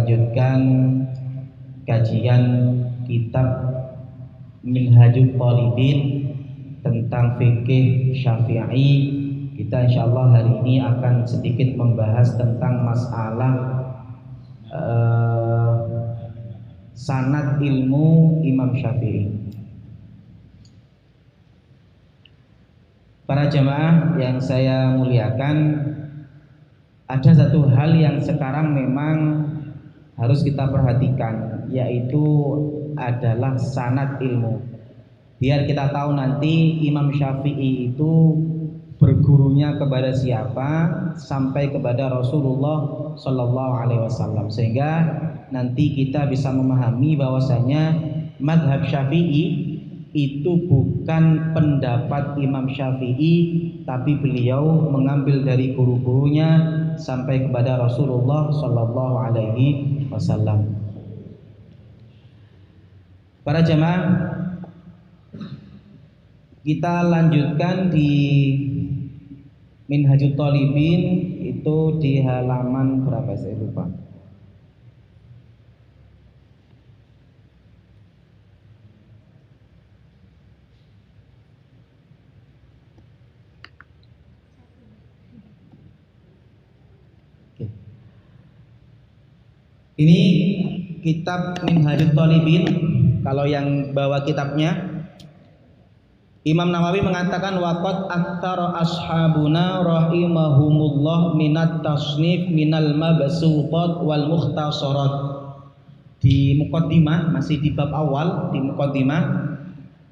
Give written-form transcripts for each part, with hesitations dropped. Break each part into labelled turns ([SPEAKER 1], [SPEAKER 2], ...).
[SPEAKER 1] melanjutkan kajian kitab Minhajul Talibin tentang fikih Syafi'i. Kita insyaallah hari ini akan sedikit membahas tentang masalah sanad ilmu Imam Syafi'i. Para jamaah yang saya muliakan, ada satu hal yang sekarang memang harus kita perhatikan, yaitu adalah sanad ilmu. Biar kita tahu nanti Imam Syafi'i itu bergurunya kepada siapa, sampai kepada Rasulullah Shallallahu Alaihi Wasallam, sehingga nanti kita bisa memahami bahwasanya madhab Syafi'i itu bukan pendapat Imam Syafi'i, tapi beliau mengambil dari guru-gurunya sampai kepada Rasulullah Shallallahu Alaihi Wasallam. Para jamaah, kita lanjutkan di Minhajul Talibin, itu di halaman berapa saya lupa. Ini kitab Minhajul Talibin. Kalau yang bawa kitabnya, Imam Nawawi mengatakan waqad aktsara ashabuna rahimahumullah minat tasnif minal mabsutat wal mukhtasarat. Di muqaddimah, masih di bab awal, di muqaddimah,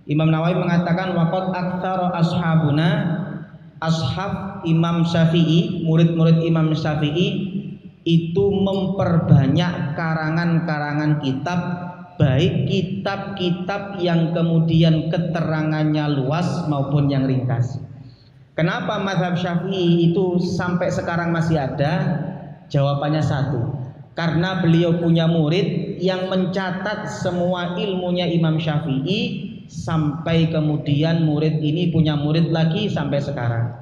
[SPEAKER 1] Imam Nawawi mengatakan waqad aktsara ashabuna, ashab Imam Syafi'i, murid-murid Imam Syafi'i itu memperbanyak karangan-karangan kitab, baik kitab-kitab yang kemudian keterangannya luas maupun yang ringkas. Kenapa mazhab Syafi'i itu sampai sekarang masih ada? Jawabannya satu, karena beliau punya murid yang mencatat semua ilmunya Imam Syafi'i, sampai kemudian murid ini punya murid lagi sampai sekarang.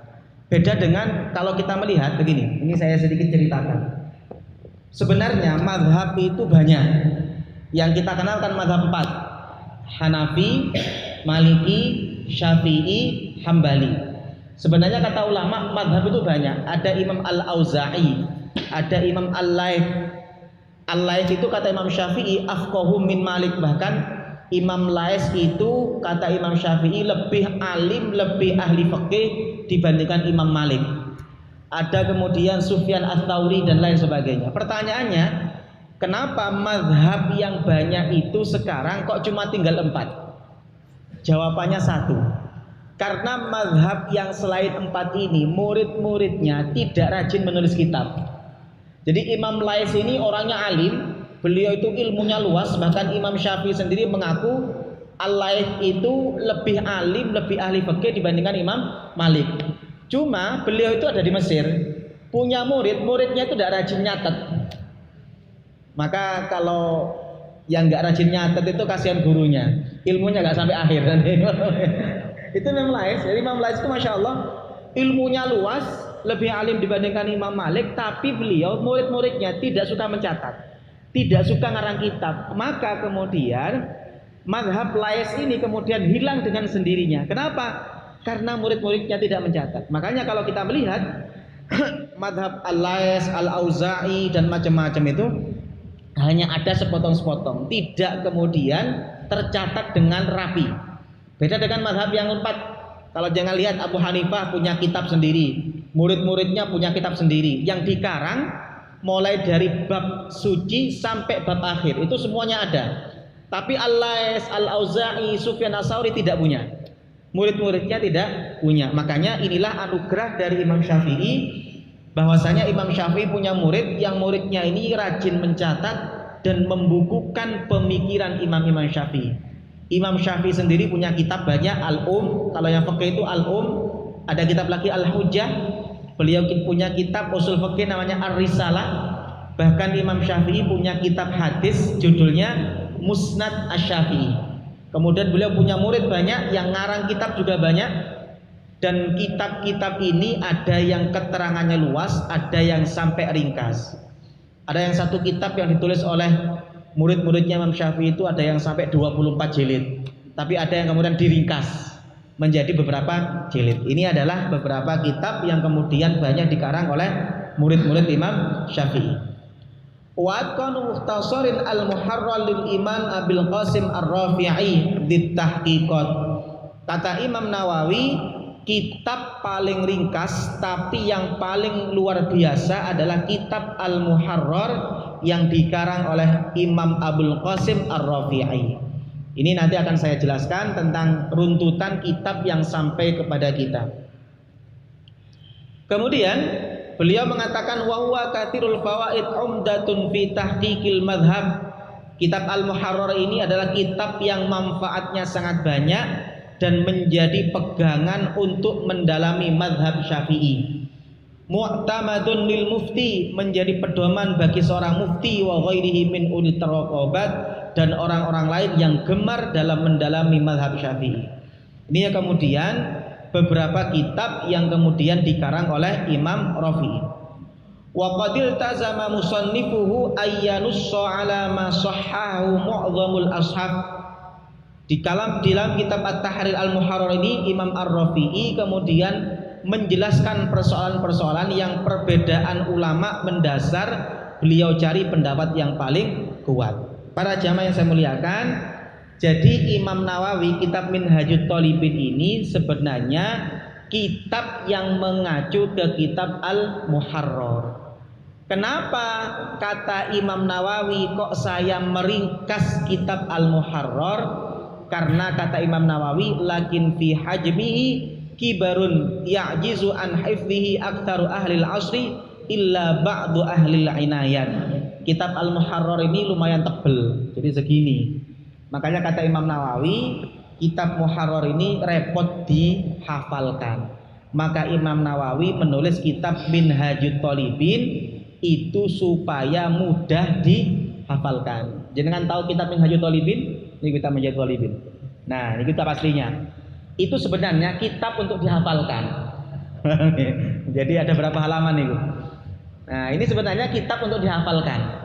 [SPEAKER 1] Beda dengan kalau kita melihat begini, ini saya sedikit ceritakan. Sebenarnya mazhab itu banyak. Yang kita kenal kan mazhab 4, Hanafi, Maliki, Syafi'i, Hambali. Sebenarnya kata ulama mazhab itu banyak. Ada Imam Al-Auza'i, ada Imam Al-Laits. Al-Laits itu kata Imam Syafi'i afqahu min Malik. Bahkan Imam Laits itu kata Imam Syafi'i lebih alim, lebih ahli fikih dibandingkan Imam Malik. Ada kemudian Sufyan Ats-Tsauri dan lain sebagainya. Pertanyaannya, kenapa mazhab yang banyak itu sekarang kok cuma tinggal 4? Jawabannya satu, karena mazhab yang selain 4 ini murid-muridnya tidak rajin menulis kitab. Jadi Imam Laits ini orangnya alim, beliau itu ilmunya luas. Bahkan Imam Syafi'i sendiri mengaku Al-Laits itu lebih alim, lebih ahli fikih dibandingkan Imam Malik. Cuma beliau itu ada di Mesir, punya murid-muridnya itu tidak rajin nyatet. Maka kalau yang nggak rajin nyatet itu kasihan gurunya, ilmunya nggak sampai akhir. Itu Imam Laits. Jadi Imam Laits itu masya Allah ilmunya luas, lebih alim dibandingkan Imam Malik, tapi beliau murid-muridnya tidak suka mencatat, tidak suka ngarang kitab. Maka kemudian mazhab Laits ini kemudian hilang dengan sendirinya. Kenapa? Karena murid-muridnya tidak mencatat. Makanya kalau kita melihat mazhab Al-Laits, Al-Auza'i dan macam-macam itu hanya ada sepotong-sepotong, tidak kemudian tercatat dengan rapi. Beda dengan mazhab yang 4. Kalau jangan lihat Abu Hanifah punya kitab sendiri, murid-muridnya punya kitab sendiri yang dikarang mulai dari bab suci sampai bab akhir, itu semuanya ada. Tapi Al-Laits, Al-Auza'i, Sufyan Ats-Tsauri tidak punya. Murid-muridnya tidak punya. Makanya inilah anugerah dari Imam Syafi'i, bahwasanya Imam Syafi'i punya murid yang muridnya ini rajin mencatat dan membukukan pemikiran Imam-Imam Syafi'i. Imam Syafi'i sendiri punya kitab banyak, Al-Um, kalau yang fikih itu Al-Um, ada kitab lagi Al-Hujjah. Beliau punya kitab usul fikih namanya Ar-Risalah. Bahkan Imam Syafi'i punya kitab hadis judulnya Musnad Asy-Syafi'i. Kemudian beliau punya murid banyak, yang ngarang kitab juga banyak. Dan kitab-kitab ini ada yang keterangannya luas, ada yang sampai ringkas. Ada yang satu kitab yang ditulis oleh murid-muridnya Imam Syafi'i itu ada yang sampai 24 jilid. Tapi ada yang kemudian diringkas menjadi beberapa jilid. Ini adalah beberapa kitab yang kemudian banyak dikarang oleh murid-murid Imam Syafi'i. Wa kanu mukhtasarin al-muharrar lil Iman Abil Qasim Ar-Rafi'i di tahqiqat. Kata Imam Nawawi, kitab paling ringkas tapi yang paling luar biasa adalah kitab Al-Muharrar yang dikarang oleh Imam Abul Qasim Ar-Rafi'i. Ini nanti akan saya jelaskan tentang runtutan kitab yang sampai kepada kita. Kemudian beliau mengatakan wa huwa katsirul fawaid umdatun fi tahqiqil madhab. Kitab Al-Muharrar ini adalah kitab yang manfaatnya sangat banyak dan menjadi pegangan untuk mendalami madhab Syafi'i. Mu'tamadun lil mufti, menjadi pedoman bagi seorang mufti wa ghairihi min ulit raqabat, dan orang-orang lain yang gemar dalam mendalami madhab Syafi'i. Ini ya kemudian beberapa kitab yang kemudian dikarang oleh Imam Rafi'i. Wa qadil tazama musannifuhu ayyanussa ala ma sahhahu mu'dhamul ashab. Di dalam kitab At-Tahrir Al-Muharrar ini Imam Ar-Rafi'i kemudian menjelaskan persoalan-persoalan yang perbedaan ulama mendasar, beliau cari pendapat yang paling kuat. Para jamaah yang saya muliakan, jadi Imam Nawawi kitab Minhajut Thalibin ini sebenarnya kitab yang mengacu ke kitab Al-Muharrar. Kenapa kata Imam Nawawi kok saya meringkas kitab Al-Muharrar? Karena kata Imam Nawawi, lakin fi hajmihi kibarun ya'jizu an hifdhihi aktsaru ahli al-'asri illa ba'du ahli al-'inayat. Kitab Al-Muharrar ini lumayan tebel, jadi segini. Makanya kata Imam Nawawi, kitab Muharrar ini repot dihafalkan. Maka Imam Nawawi menulis kitab Minhajut Thalibin itu supaya mudah dihafalkan. Jangan tahu kitab Minhajut Thalibin? Ini kitab Minhajut Thalibin. Nah, ini kitab aslinya. Itu sebenarnya kitab untuk dihafalkan. Jadi ada berapa halaman itu? Nah, ini sebenarnya kitab untuk dihafalkan.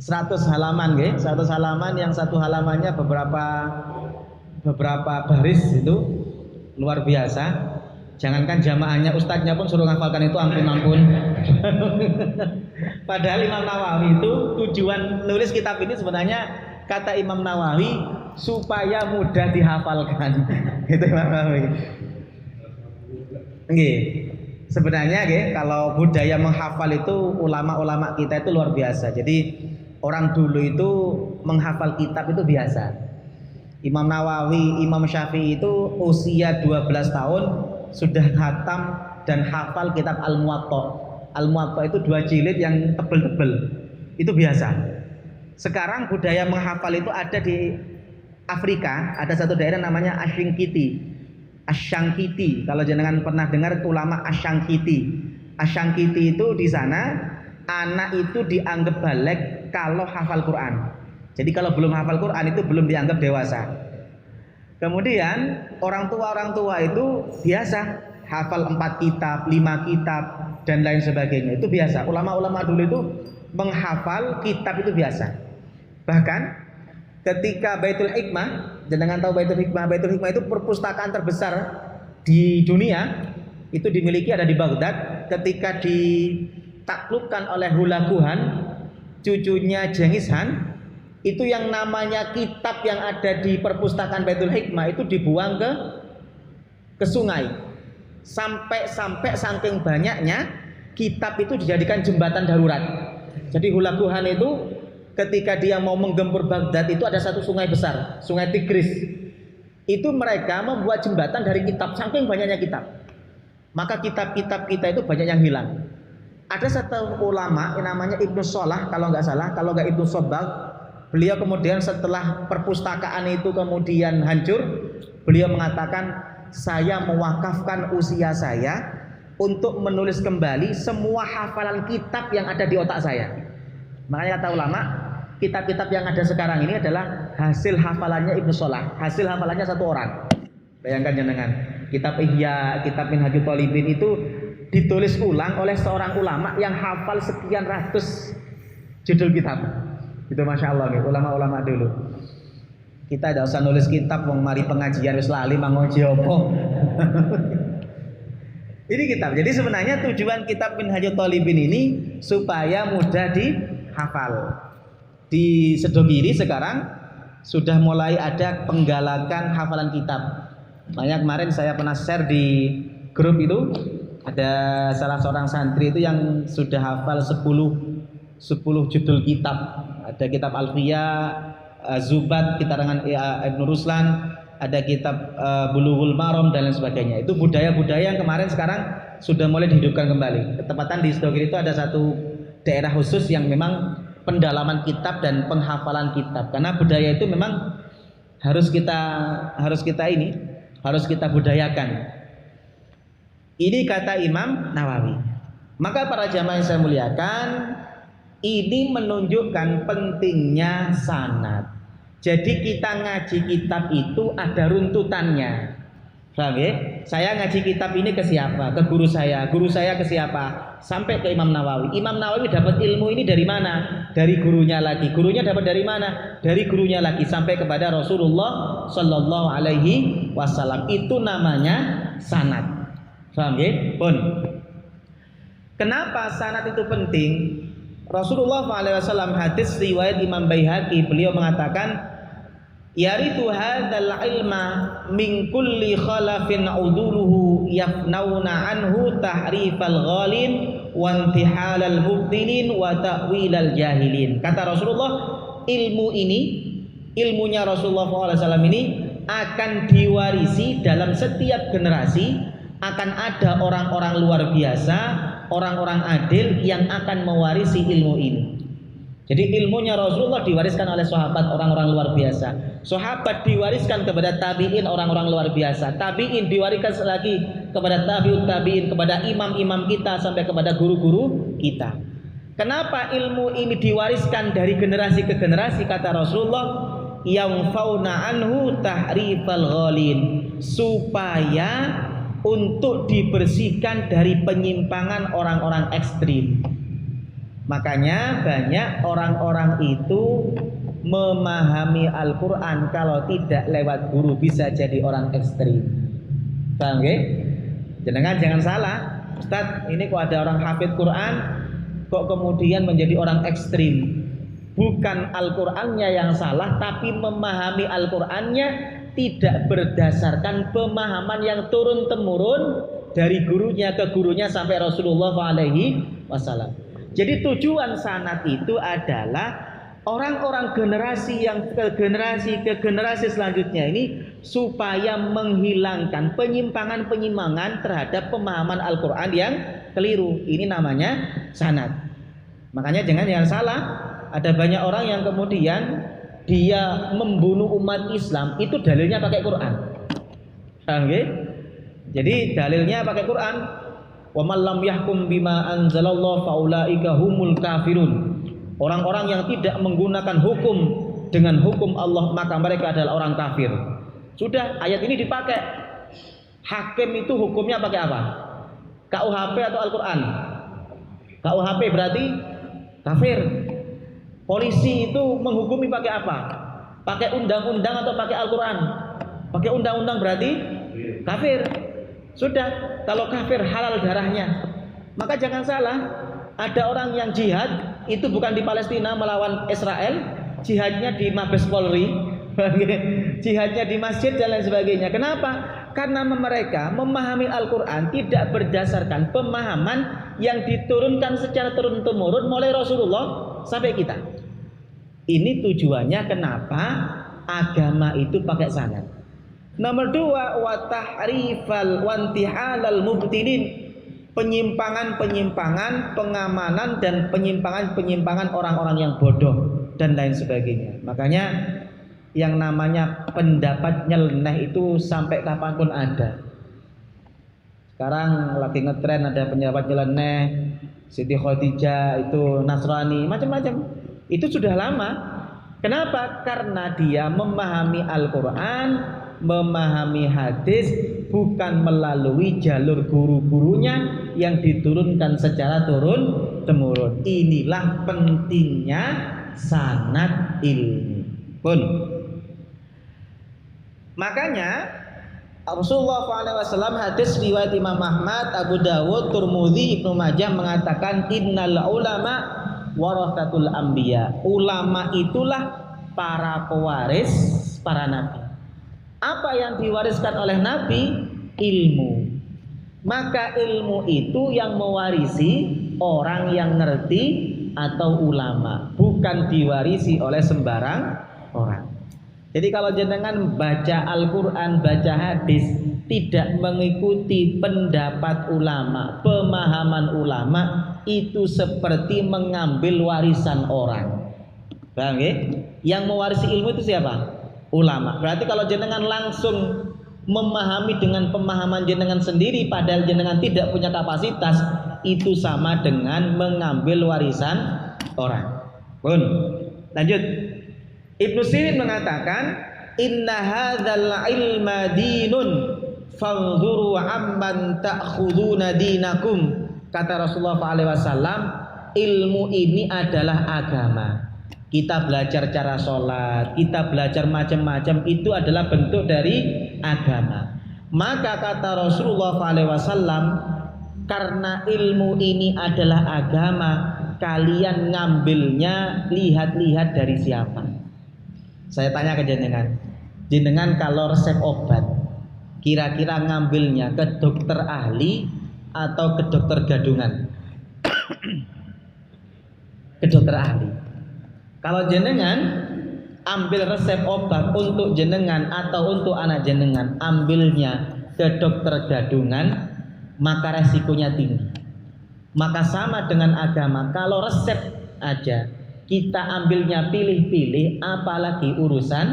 [SPEAKER 1] 100 halaman, 100 halaman yang satu halamannya beberapa baris itu luar biasa. Jangankan jamaahnya, ustadznya pun suruh menghafalkan itu ampun-ampun. Padahal Imam Nawawi itu tujuan nulis kitab ini sebenarnya kata Imam Nawawi supaya mudah dihafalkan. Itu Imam Nawawi. Nggih. Sebenarnya kalau budaya menghafal itu ulama-ulama kita itu luar biasa. Jadi orang dulu itu menghafal kitab itu biasa. Imam Nawawi, Imam Syafi'i itu usia 12 tahun sudah khatam dan hafal kitab Al-Muwatta. Al-Muwatta itu 2 jilid yang tebel-tebel. Itu biasa. Sekarang budaya menghafal itu ada di Afrika, ada satu daerah namanya Ashankiti. Ashankiti, kalau jenengan pernah dengar ulama Ashankiti. Ashankiti itu di sana anak itu dianggap baligh kalau hafal Quran. Jadi kalau belum hafal Quran itu belum dianggap dewasa. Kemudian orang tua itu biasa hafal 4 kitab, 5 kitab dan lain sebagainya. Itu biasa. Ulama-ulama dulu itu menghafal kitab itu biasa. Bahkan ketika Baitul Hikmah, jenengan tahu Baitul Hikmah itu perpustakaan terbesar di dunia, itu dimiliki ada di Baghdad. Ketika ditaklukkan oleh Hulaguhan, cucunya Genghis Khan, itu yang namanya kitab yang ada di perpustakaan Baitul Hikmah itu dibuang ke sungai. Sampai saking banyaknya kitab itu dijadikan jembatan darurat. Jadi Hulaguhan itu ketika dia mau menggempur Baghdad itu ada satu sungai besar, Sungai Tigris. Itu mereka membuat jembatan dari kitab, saking banyaknya kitab. Maka kitab-kitab kita itu banyak yang hilang. Ada satu ulama yang namanya Ibnu Shalah kalau nggak salah, kalau nggak Ibnu Sabbagh. Beliau kemudian setelah perpustakaan itu kemudian hancur, beliau mengatakan, saya mewakafkan usia saya untuk menulis kembali semua hafalan kitab yang ada di otak saya. Makanya kata ulama, kitab-kitab yang ada sekarang ini adalah hasil hafalannya Ibnu Shalah, hasil hafalannya satu orang. Bayangkan jenengan, kitab Ihya, kitab Minhajut Thalibin itu ditulis ulang oleh seorang ulama yang hafal sekian ratus judul kitab. Itu masya Allah nih, ulama-ulama dulu. Kita tidak usah nulis kitab, wong mari pengajian wis lali mangoji apa. Ini kitab. Jadi sebenarnya tujuan kitab Minhajul Thalibin ini supaya mudah dihafal. Di Sedogiri sekarang sudah mulai ada penggalakan hafalan kitab. Makanya kemarin saya pernah share di grup itu, ada salah seorang santri itu yang sudah hafal 10 judul kitab. Ada kitab Alfiyah, Zubat, karangan Ibnu Ruslan, ada kitab Bulughul Maram dan lain sebagainya. Itu budaya-budaya yang kemarin sekarang sudah mulai dihidupkan kembali. Ketepatan di Sedogiri itu ada satu daerah khusus yang memang pendalaman kitab dan penghafalan kitab. Karena budaya itu memang harus kita budayakan. Ini kata Imam Nawawi. Maka para jamaah yang saya muliakan, ini menunjukkan pentingnya sanad. Jadi kita ngaji kitab itu ada runtutannya. Paham ya? Saya ngaji kitab ini ke siapa? Ke guru saya ke siapa? Sampai ke Imam Nawawi. Imam Nawawi dapat ilmu ini dari mana? Dari gurunya lagi. Gurunya dapat dari mana? Dari gurunya lagi sampai kepada Rasulullah Sallallahu Alaihi Wasallam. Itu namanya sanad. Paham ya? Pun. Kenapa sanad itu penting? Rasulullah SAW hadis riwayat Imam Baihaqi, beliau mengatakan, yarithu hadzal ilma min kulli khalafin uduluhu yafnauna anhu tahrifal ghalin wa intihalal mubtilin wa ta'wilal jahilin. Kata Rasulullah, ilmunya Rasulullah SAW ini akan diwarisi dalam setiap generasi. Akan ada orang-orang luar biasa, orang-orang adil yang akan mewarisi ilmu ini. Jadi ilmunya Rasulullah diwariskan oleh sahabat, orang-orang luar biasa. Sahabat diwariskan kepada tabi'in, orang-orang luar biasa. Tabi'in diwariskan lagi kepada tabi'ut tabi'in, kepada imam-imam kita sampai kepada guru-guru kita. Kenapa ilmu ini diwariskan dari generasi ke generasi? Kata Rasulullah, yang fauna anhu tahrifal ghalin, supaya untuk dibersihkan dari penyimpangan orang-orang ekstrim. Makanya banyak orang-orang itu memahami Al-Quran kalau tidak lewat guru bisa jadi orang ekstrim. Paham nggih? Jangan salah, Ustaz, ini kok ada orang hafid Quran kok kemudian menjadi orang ekstrim. Bukan Al-Qur'annya yang salah, tapi memahami Al-Qur'annya tidak berdasarkan pemahaman yang turun-temurun dari gurunya ke gurunya sampai Rasulullah SAW. Jadi tujuan sanad itu adalah orang-orang generasi yang ke generasi selanjutnya ini supaya menghilangkan penyimpangan-penyimpangan terhadap pemahaman Al-Quran yang keliru. Ini namanya sanad. Makanya jangan salah, ada banyak orang yang kemudian dia membunuh umat Islam itu dalilnya pakai Quran. Okay? Jadi dalilnya pakai Quran. Wa man lam yahkum bima anzalallahu faulaika humul kafirun. Orang-orang yang tidak menggunakan hukum dengan hukum Allah maka mereka adalah orang kafir. Sudah, ayat ini dipakai. Hakim itu hukumnya pakai apa? KUHP atau Al-Quran? KUHP berarti kafir. Polisi itu menghukumi pakai apa? Pakai undang-undang atau pakai Al-Quran? Pakai undang-undang berarti kafir. Sudah, kalau kafir halal darahnya. Maka jangan salah, ada orang yang jihad itu bukan di Palestina melawan Israel, jihadnya di Mabes Polri, jihadnya di masjid dan lain sebagainya. Kenapa? Karena mereka memahami Al-Quran tidak berdasarkan pemahaman yang diturunkan secara turun-temurun mulai Rasulullah sampai kita. Ini tujuannya kenapa agama itu pakai sanad. Nomor 2, wa tahrifal wa intihalal mubtilin. Penyimpangan-penyimpangan, pengamanan dan penyimpangan-penyimpangan orang-orang yang bodoh dan lain sebagainya. Makanya yang namanya pendapat nyeleneh itu sampai kapanpun ada. Sekarang lagi ngetren ada pendapat nyeleneh, Siti Khadijah itu Nasrani, macam-macam. Itu sudah lama. Kenapa? Karena dia memahami Al-Quran, memahami hadis bukan melalui jalur guru-gurunya, yang diturunkan secara turun-temurun. Inilah pentingnya sanad ilmu. Pun. Makanya Rasulullah SAW hadis riwayat Imam Ahmad, Abu Dawud, Tirmidzi, Ibnu Majah mengatakan innal ulama warathatul anbiya. Ulama itulah para pewaris para nabi. Apa yang diwariskan oleh nabi? Ilmu. Maka ilmu itu yang mewarisi orang yang ngerti atau ulama, bukan diwarisi oleh sembarang orang. Jadi kalau jenengan baca Al-Quran, baca hadis, tidak mengikuti pendapat ulama, pemahaman ulama, itu seperti mengambil warisan orang. Paham ya? Yang mewarisi ilmu itu siapa? Ulama. Berarti kalau jenengan langsung memahami dengan pemahaman jenengan sendiri padahal jenengan tidak punya kapasitas, itu sama dengan mengambil warisan orang. Pun. Lanjut. Ibnu Sirin mengatakan inna hadzal ilma dinun fanzuru amman ta'khuduna dinakum. Kata Rasulullah SAW, ilmu ini adalah agama. Kita belajar cara sholat, kita belajar macam-macam, itu adalah bentuk dari agama. Maka kata Rasulullah SAW, karena ilmu ini adalah agama, kalian ngambilnya lihat-lihat dari siapa. Saya tanya ke jenengan, jenengan kalau resep obat, kira-kira ngambilnya ke dokter ahli atau ke dokter gadungan? Ke dokter ahli. Kalau jenengan ambil resep obat untuk jenengan atau untuk anak jenengan, ambilnya ke dokter gadungan, maka resikonya tinggi. Maka sama dengan agama, kalau resep aja kita ambilnya pilih-pilih, apalagi urusan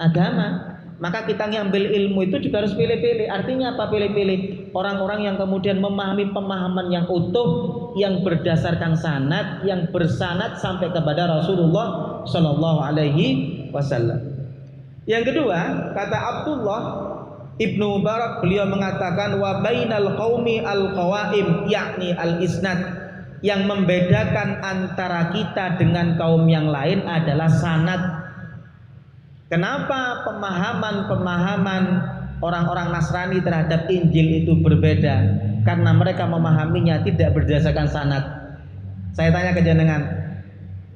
[SPEAKER 1] agama. Maka kita ngambil ilmu itu juga harus pilih-pilih. Artinya apa pilih-pilih? Orang-orang yang kemudian memahami pemahaman yang utuh, yang berdasarkan sanad, yang bersanad sampai kepada Rasulullah Shallallahu Alaihi Wasallam. Yang kedua, kata Abdullah Ibnu Mubarak, beliau mengatakan wa bainal qaumi al-qawaim, yakni al-isnad. Yang membedakan antara kita dengan kaum yang lain adalah sanad. Kenapa pemahaman orang-orang Nasrani terhadap Injil itu berbeda? Karena mereka memahaminya tidak berdasarkan sanad. Saya tanya ke jenengan,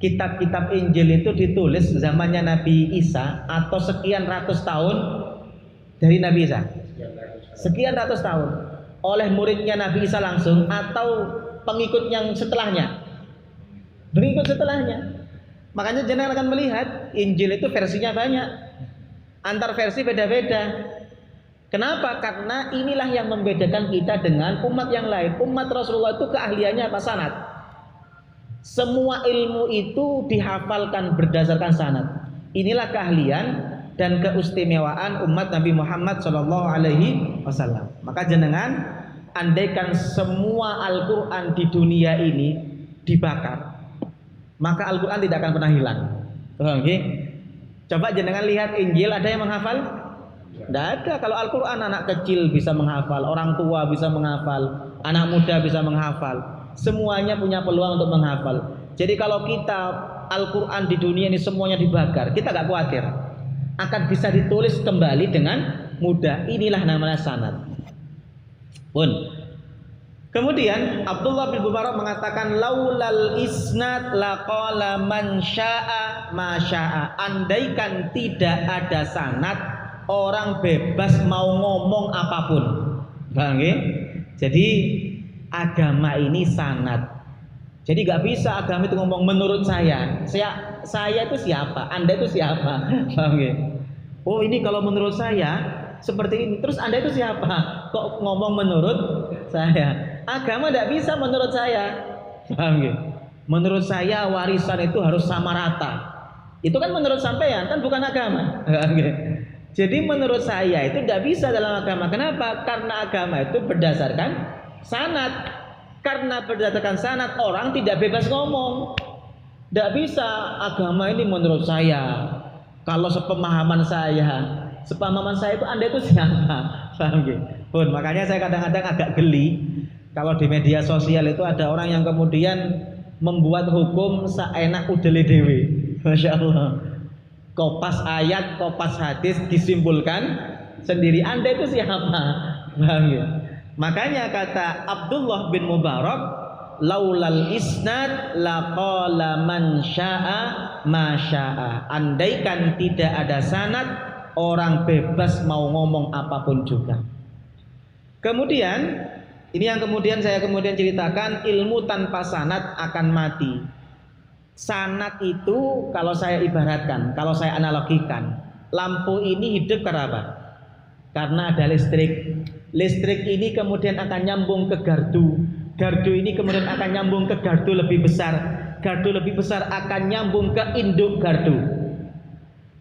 [SPEAKER 1] kitab-kitab Injil itu ditulis zamannya Nabi Isa atau sekian ratus tahun dari Nabi Isa? Sekian ratus tahun. Oleh muridnya Nabi Isa langsung atau pengikut yang setelahnya? Pengikut setelahnya. Makanya jenengan akan melihat Injil itu versinya banyak, antar versi beda-beda. Kenapa? Karena inilah yang membedakan kita dengan umat yang lain. Umat Rasulullah itu keahliannya apa? Sanad. Semua ilmu itu dihafalkan berdasarkan sanad. Inilah keahlian dan keistimewaan umat Nabi Muhammad SAW. Maka jenengan, andaikan semua Al-Quran di dunia ini dibakar, maka Al-Quran tidak akan pernah hilang. Okay? Coba jenengan lihat Injil, ada yang menghafal? Tidak ada. Kalau Al-Quran anak kecil bisa menghafal, orang tua bisa menghafal, anak muda bisa menghafal. Semuanya punya peluang untuk menghafal. Jadi kalau kita Al-Quran di dunia ini semuanya dibakar, kita gak khawatir, akan bisa ditulis kembali dengan mudah. Inilah namanya sanad. Pun. Kemudian Abdullah bin Mubarak mengatakan laulal isnad laqala man syaa ma syaa. Andaikan tidak ada sanad, orang bebas mau ngomong apapun. Paham nggih? Jadi agama ini sanad. Jadi nggak bisa agama itu ngomong menurut saya. Saya itu siapa? Anda itu siapa? Paham nggih? Oh, ini kalau menurut saya seperti ini. Terus Anda itu siapa? Kok ngomong menurut saya? Agama tidak bisa menurut saya. Paham nggih? Menurut saya warisan itu harus sama rata. Itu kan menurut sampean, kan bukan agama. Paham nggih? Jadi menurut saya itu tidak bisa dalam agama. Kenapa? Karena agama itu berdasarkan sanad. Karena berdasarkan sanad orang tidak bebas ngomong. Tidak bisa agama ini menurut saya. Kalau sepemahaman saya itu Anda itu siapa? Paham nggih? Pun makanya saya kadang-kadang agak geli Kalau di media sosial itu ada orang yang kemudian membuat hukum seenak udele dewe. Masya Allah. Kopas ayat, kopas hadis disimpulkan sendiri. Anda itu siapa? Paham ya? Makanya kata Abdullah bin Mubarak, laulal isnad laqala man syaa ma syaa. Andaikan tidak ada sanad, orang bebas mau ngomong apapun juga. Kemudian ini yang kemudian saya ceritakan, ilmu tanpa sanad akan mati. Sanad itu kalau saya ibaratkan, kalau saya analogikan, lampu ini hidup karena apa? Karena ada listrik. Listrik ini kemudian akan nyambung ke gardu. Gardu ini kemudian akan nyambung ke gardu lebih besar. Gardu lebih besar akan nyambung ke induk gardu.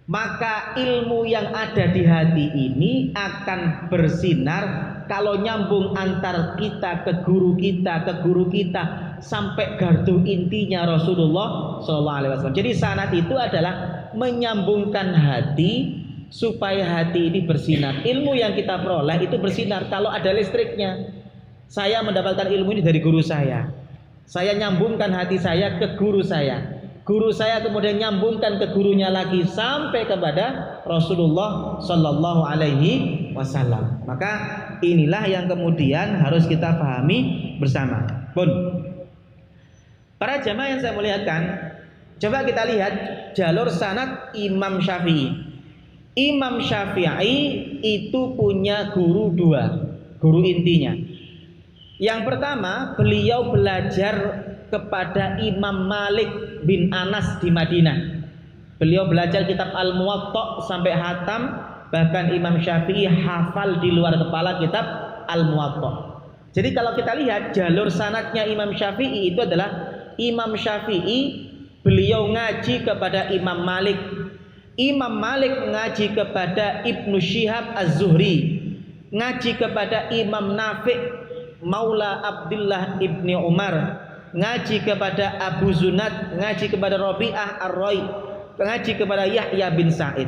[SPEAKER 1] Maka ilmu yang ada di hati ini akan bersinar kalau nyambung antar kita ke guru kita sampai gardu intinya Rasulullah SAW. Jadi sanad itu adalah menyambungkan hati supaya hati ini bersinar. Ilmu yang kita peroleh itu bersinar kalau ada listriknya. Saya mendapatkan ilmu ini dari guru saya. Saya nyambungkan hati saya ke guru saya. Guru saya kemudian nyambungkan ke gurunya lagi sampai kepada Rasulullah Sallallahu Alaihi Wasallam. Maka inilah yang kemudian harus kita pahami bersama. Pun para jamaah yang saya muliakan, coba kita lihat jalur sanad Imam Syafi'i. Imam Syafi'i itu punya guru dua, guru intinya. Yang pertama, beliau belajar kepada Imam Malik bin Anas di Madinah. Beliau belajar kitab Al-Muwatta sampai hatam, bahkan Imam Syafi'i hafal di luar kepala kitab Al-Muwatta. Jadi kalau kita lihat jalur sanadnya Imam Syafi'i itu adalah Imam Syafi'i beliau ngaji kepada Imam Malik. Imam Malik ngaji kepada Ibnu Syihab Az-Zuhri, ngaji kepada Imam Nafi' Maula Abdullah ibni Umar, ngaji kepada Abu Zunad, ngaji kepada Rabi'ah Ar-Rai, ngaji kepada Yahya bin Sa'id.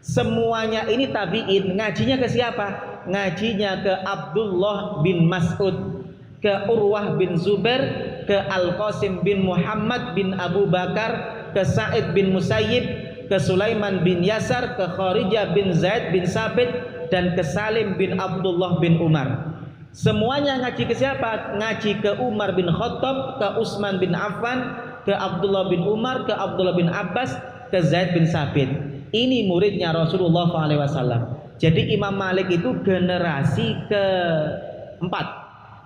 [SPEAKER 1] Semuanya ini tabi'in. Ngajinya ke siapa? Ngajinya ke Abdullah bin Mas'ud, ke Urwah bin Zubair, ke Al-Qasim bin Muhammad bin Abu Bakar, ke Sa'id bin Musayyib, ke Sulaiman bin Yasar, ke Kharijah bin Zaid bin Sabit, dan ke Salim bin Abdullah bin Umar. Semuanya ngaji ke siapa? Ngaji ke Umar bin Khattab, ke Utsman bin Affan, ke Abdullah bin Umar, ke Abdullah bin Abbas, ke Zaid bin Sabit. Ini muridnya Rasulullah SAW. Jadi Imam Malik itu generasi keempat.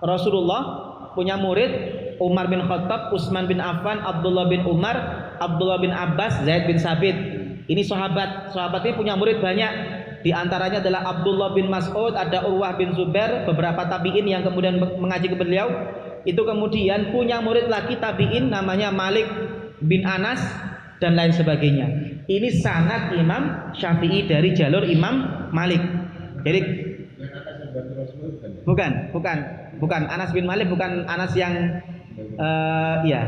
[SPEAKER 1] Rasulullah punya murid Umar bin Khattab, Utsman bin Affan, Abdullah bin Umar, Abdullah bin Abbas, Zaid bin Sabit. Ini sahabat. Sahabat ini punya murid banyak. Di antaranya adalah Abdullah bin Mas'ud, ada Urwah bin Zubair, beberapa tabi'in yang kemudian mengaji ke beliau. Itu kemudian punya murid lagi tabi'in namanya Malik bin Anas dan lain sebagainya. Ini sanad Imam Syafi'i dari jalur Imam Malik. Jadi bukan Anas bin Malik, bukan Anas yang ya.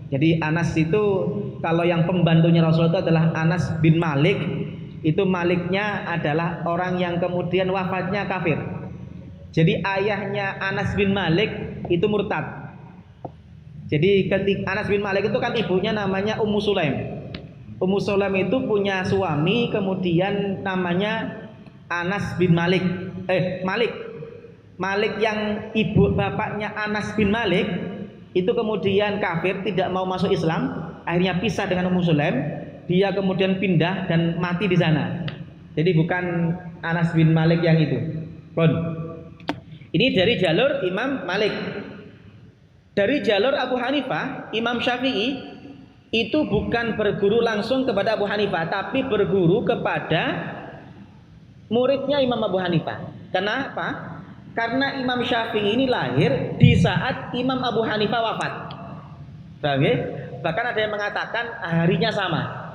[SPEAKER 1] Jadi Anas itu kalau yang pembantunya Rasulullah itu adalah Anas bin Malik. Itu Maliknya adalah orang yang kemudian wafatnya kafir. Jadi ayahnya Anas bin Malik itu murtad. Jadi ketika Anas bin Malik itu kan ibunya namanya Ummu Sulaim. Ummu Sulaim itu punya suami kemudian namanya Anas bin Malik. Malik yang ibu bapaknya Anas bin Malik itu kemudian kafir, tidak mau masuk Islam, akhirnya pisah dengan Ummu Sulaim. Dia kemudian pindah dan mati di sana. Jadi bukan Anas bin Malik yang itu. Ini dari jalur Imam Malik. Dari jalur Abu Hanifah, Imam Syafi'i itu bukan berguru langsung kepada Abu Hanifah, tapi berguru kepada muridnya Imam Abu Hanifah. Kenapa? Karena Imam Syafi'i ini lahir di saat Imam Abu Hanifah wafat. Paham ya? Bahkan ada yang mengatakan harinya sama.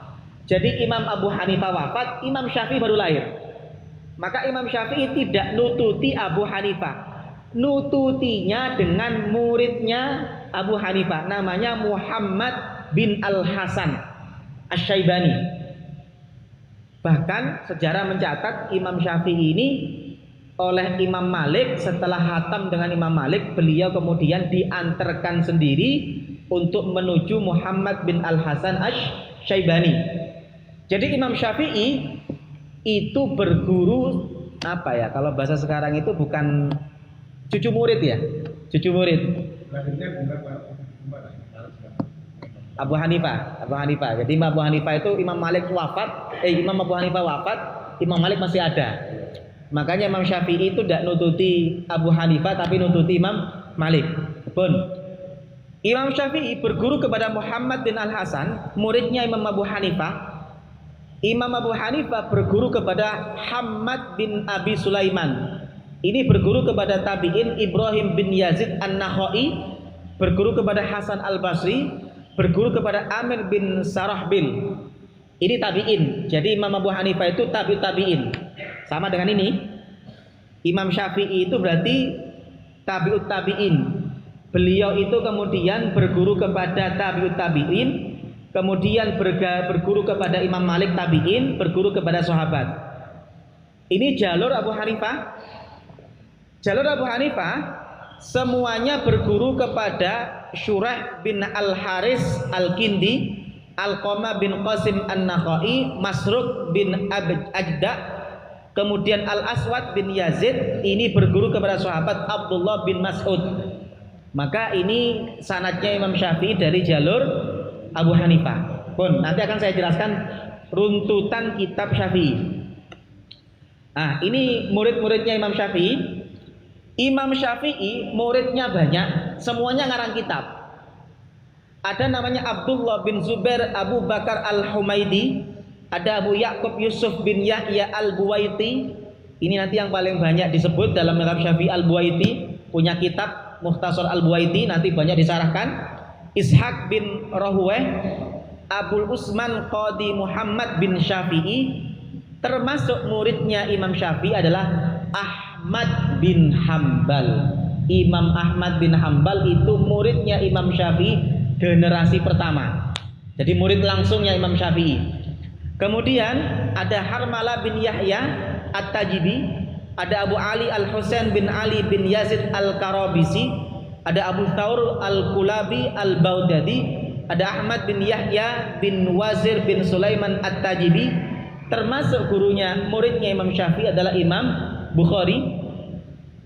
[SPEAKER 1] Jadi Imam Abu Hanifah wafat, Imam Syafi'i baru lahir. Maka Imam Syafi'i tidak nututi Abu Hanifah, nututinya dengan muridnya Abu Hanifah, namanya Muhammad bin Al-Hasan Asy-Syaibani. Bahkan sejarah mencatat Imam Syafi'i ini oleh Imam Malik. Setelah hatam dengan Imam Malik, beliau kemudian diantarkan sendiri untuk menuju Muhammad bin Al-Hasan Asy-Syaibani. Jadi Imam Syafi'i itu berguru apa ya? Kalau bahasa sekarang itu bukan cucu murid ya, cucu murid. Abu Hanifah. Jadi Imam Abu Hanifah itu Imam Malik wafat, Imam Abu Hanifah wafat, Imam Malik masih ada. Makanya Imam Syafi'i itu tidak nututi Abu Hanifah tapi nututi Imam Malik. Pun Imam Syafi'i berguru kepada Muhammad bin Al-Hasan, muridnya Imam Abu Hanifah. Imam Abu Hanifah berguru kepada Hammad bin Abi Sulaiman. Ini berguru kepada tabi'in Ibrahim bin Yazid An-Nakhai, berguru kepada Hasan Al-Basri, berguru kepada Amir bin Sarahbil. Ini tabi'in. Jadi Imam Abu Hanifah itu tabi'in. Sama dengan ini. Imam Syafi'i itu berarti tabi'ut tabi'in. Beliau itu kemudian berguru kepada tabi'ut tabi'in, kemudian berguru kepada Imam Malik tabi'in, berguru kepada sahabat. Ini jalur Abu Hanifah. Jalur Abu Hanifah semuanya berguru kepada Syurah bin Al-Haris Al-Kindi, Alqamah bin Qasim An-Nakhai, Masruq bin Ajda, kemudian Al-Aswad bin Yazid. Ini berguru kepada sahabat Abdullah bin Mas'ud. Maka ini sanadnya Imam Syafi'i dari jalur Abu Hanifah. Pun nanti akan saya jelaskan runtutan kitab Syafi'i. Ini murid-muridnya Imam Syafi'i. Imam Syafi'i muridnya banyak, semuanya ngarang kitab. Ada namanya Abdullah bin Zubair Abu Bakar Al-Humaidi, ada Abu Ya'qub Yusuf bin Yahya Al-Buwaiti. Ini nanti yang paling banyak disebut dalam mazhab Syafi'i. Al-Buwaiti punya kitab Mukhtasar Al-Buwaiti, nanti banyak disarahkan. Ishaq bin Rahuweh, Abul Usman Qadi Muhammad bin Syafi'i. Termasuk muridnya Imam Syafi'i adalah Ahmad bin Hambal. Imam Ahmad bin Hambal itu muridnya Imam Syafi'i generasi pertama. Jadi murid langsungnya Imam Syafi'i. Kemudian ada Harmalah bin Yahya At-Tajibi, ada Abu Ali Al-Husain bin Ali bin Yazid Al-Karabisi, ada Abu Thawr Al-Kulabi Al-Baudadi, ada Ahmad bin Yahya bin Wazir bin Sulaiman At-Tajibi. Termasuk gurunya muridnya Imam Syafi'i adalah Imam Bukhari,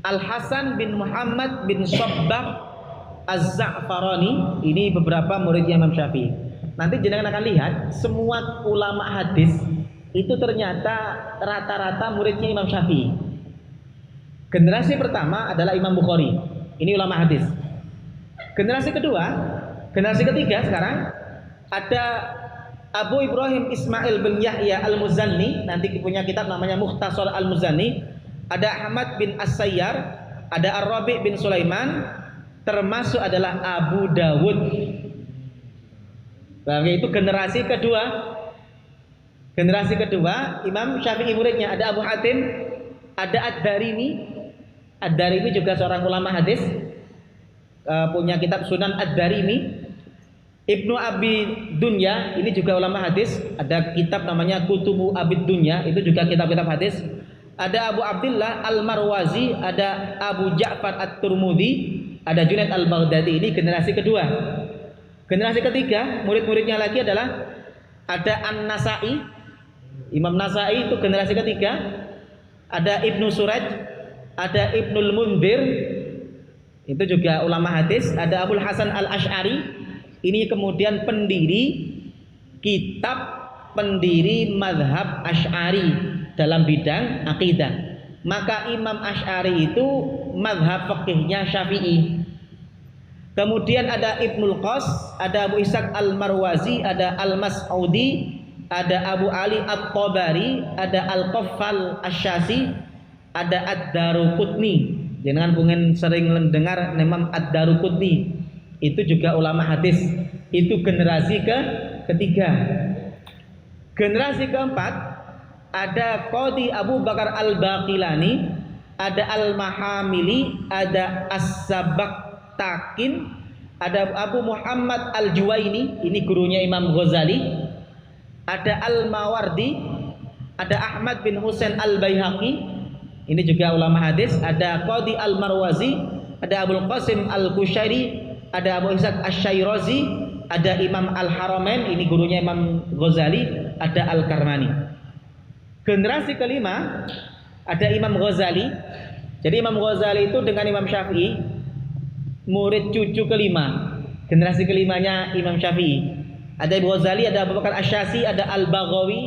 [SPEAKER 1] Al-Hasan bin Muhammad bin Shabbah Az-Za'farani. Ini beberapa muridnya Imam Syafi'i. Nanti jenengan akan lihat semua ulama hadis itu ternyata rata-rata muridnya Imam Syafi'i. Generasi pertama adalah Imam Bukhari. Ini ulama hadis. Generasi kedua, generasi ketiga sekarang ada Abu Ibrahim Ismail bin Yahya Al-Muzanni, nanti punya kitab namanya Mukhtasar Al-Muzanni. Ada Ahmad bin As-Sayyar, ada Ar-Rabi' bin Sulaiman, termasuk adalah Abu Dawud. Itu generasi kedua. Generasi kedua Imam Syafi'i muridnya ada Abu Hatim, ada Ad-Darimi. Ad-Darimi juga seorang ulama hadis, punya kitab Sunan Ad-Darimi. Ibnu Abi Dunya ini juga ulama hadis, ada kitab namanya Kutubu Abi Dunya, itu juga kitab-kitab hadis. Ada Abu Abdullah Al-Marwazi, ada Abu Ja'far At-Turmudi, ada Junaid Al-Baghdadi. Ini generasi kedua. Generasi ketiga murid-muridnya lagi adalah ada An-Nasai, Imam Nasai itu generasi ketiga. Ada Ibnu Suraj, ada Ibnul Mundir, itu juga ulama hadis. Ada Abul Hasan Al-Asy'ari, ini kemudian pendiri kitab, pendiri mazhab Asy'ari dalam bidang akidah. Maka Imam Asy'ari itu mazhab fikihnya Syafi'i. Kemudian ada Ibnul Qas, ada Abu Ishaq Al-Marwazi, ada Al-Mas'udi, ada Abu Ali At-Tabari, ada Al-Qaffal Asy-Syasi, ada Ad-Daruqutni. Jangan pengen sering mendengar Imam Ad-Daruqutni. Itu juga ulama hadis. Itu generasi ketiga. Generasi keempat ada Qadi Abu Bakar Al-Baqilani, ada Al-Mahamili, ada As-Sabaqtakin, ada Abu Muhammad Al-Juwaini, ini gurunya Imam Ghazali, ada Al-Mawardi, ada Ahmad bin Husain Al-Baihaqi, Ini juga ulama hadis. Ada Qadi Al-Marwazi, ada Abul Qasim Al-Kushairi, ada Abu Ishaq Asy-Syairazi, ada Imam Al-Haramain, ini gurunya Imam Ghazali, ada Al-Karmani. Generasi kelima ada Imam Ghazali. Jadi Imam Ghazali itu dengan Imam Syafi'i murid cucu kelima. Generasi kelimanya Imam Syafi'i. Ada Imam Ghazali, ada Abu Bakar Asy-Syazi, ada Al-Baghawi.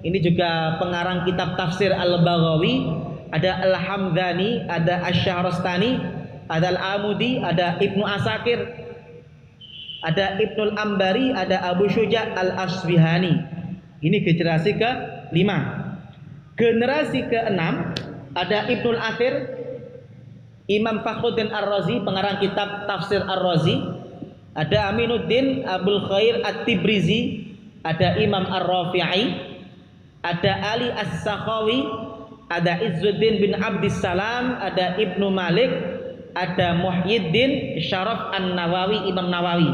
[SPEAKER 1] Ini juga pengarang kitab tafsir Al-Baghawi. Ada Al-Hamdani, ada Asy-Syahrastani, ada Al-Amudi, ada Ibnu Asakir, ada Ibnul Ambari, ada Abu Syuja' Al-Asbihani. Ini generasi ke-5. Generasi ke-6 ada Ibnul Athir, Imam Fakhruddin Ar-Razi, pengarang kitab tafsir Ar-Razi. Ada Aminuddin Abul Khair At-Tibrizi, ada Imam Ar-Rafi'i, ada Ali As-Sakhawi, ada Izzuddin bin Abdissalam, ada Ibnu Malik, ada Muhyiddin Syaraf An-Nawawi, Imam Nawawi.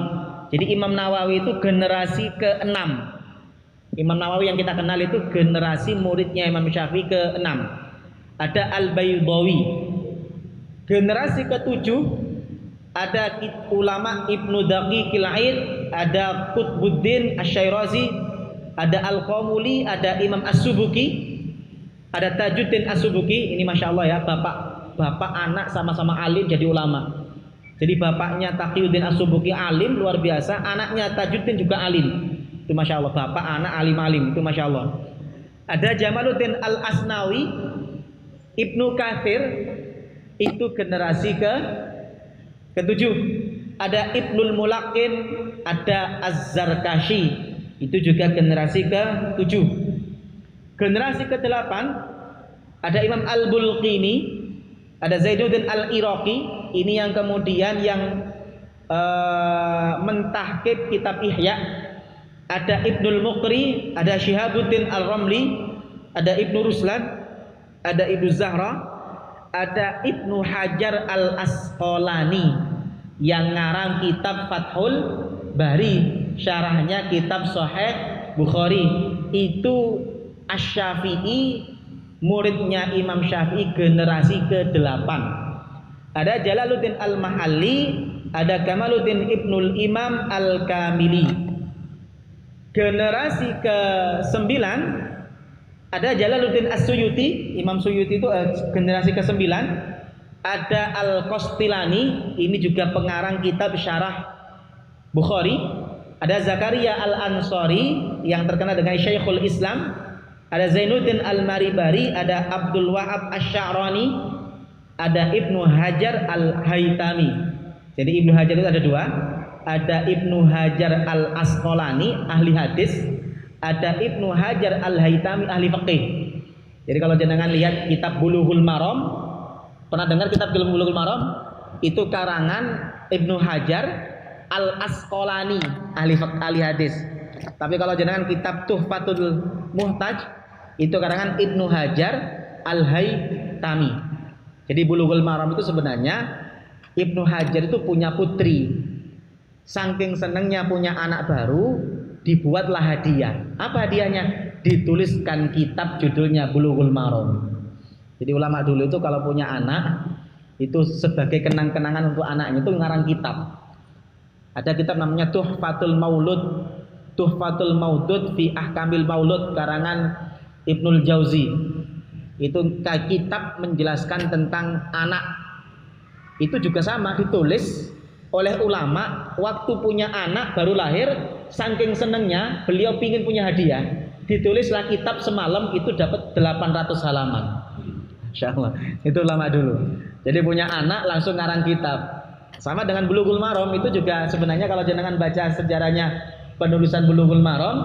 [SPEAKER 1] Jadi Imam Nawawi itu generasi ke-6. Imam Nawawi yang kita kenal itu generasi muridnya Imam Syafi'i ke-6. Ada Al-Baydawi. Generasi ke-7 ada ulama Ibnu Daqiqil Aid, ada Qutbuddin Asy-Syairazi, ada Al-Qamuli, ada Imam As-Subuki, ada Tajuddin As-Subuki. Ini Masya Allah ya, bapak anak sama-sama alim jadi ulama. Jadi bapaknya Taqiyuddin As-Subuki alim luar biasa, anaknya Tajuddin juga alim. Itu Masya Allah, bapak anak alim-alim, itu Masya Allah. Ada Jamaluddin Al-Asnawi, Ibnu Katsir, itu generasi ke-7. Ada Ibnul Mulaqqin, ada Az-Zarkashi, itu juga generasi ke-7. Generasi ke-8 ada Imam Al-Bulqini, ada Zainuddin Al-Iraqi. Ini yang kemudian yang mentahqiq kitab Ihya. Ada Ibnul Muqri, ada Syihabuddin Al-Ramli, ada Ibnu Ruslan, ada Ibnu Zahra, ada Ibnu Hajar Al-Asqalani yang ngarang kitab Fathul Bari, syarahnya kitab Sahih Bukhari. Itu Asy-Syafi'i, muridnya Imam Syafi'i generasi ke-8. Ada Jalaluddin Al-Mahalli, ada Kamaluddin Ibnul Imam Al-Kamili. Generasi ke-9 ada Jalaluddin As-Suyuti, Imam Suyuti itu generasi ke-9. Ada Al-Qastilani, ini juga pengarang kitab syarah Bukhari. Ada Zakaria Al-Ansari yang terkenal dengan Syekhul Islam. Ada Zainuddin Al-Maribari, ada Abdul Wahab Asy-Sya'rani, ada Ibnu Hajar Al-Haytami. Jadi Ibnu Hajar itu ada 2. Ada Ibnu Hajar Al-Asqalani, ahli hadis. Ada Ibnu Hajar Al-Haytami, ahli fiqih. Jadi kalau jenengan lihat kitab Bulughul Maram, pernah dengar kitab Bulughul Maram? Itu karangan Ibnu Hajar Al-Asqalani, ahli hadis. Tapi kalau jenengan kitab Tuhfatul Muhtaj, itu karangan Ibnu Hajar Al-Haytami. Jadi Bulughul Maram itu sebenarnya Ibnu Hajar itu punya putri. Saking senengnya punya anak baru, dibuatlah hadiah. Apa hadiahnya? Dituliskan kitab judulnya Bulughul Maram. Jadi ulama dulu itu kalau punya anak, itu sebagai kenang-kenangan untuk anaknya itu ngarang kitab. Ada kitab namanya Tuhfatul Maulud, Tuhfatul Maudud fi Ahkamil Maulud, karangan Ibnul Jauzi. Itu kitab menjelaskan tentang anak. Itu juga sama, ditulis oleh ulama waktu punya anak baru lahir, saking senengnya beliau pingin punya hadiah, ditulislah kitab semalam, itu dapat 800 halaman. Masya Allah, itu ulama dulu. Jadi punya anak langsung ngarang kitab. Sama dengan Bulughul Maram, itu juga sebenarnya kalau jenengan baca sejarahnya penulisan Bulughul Maram,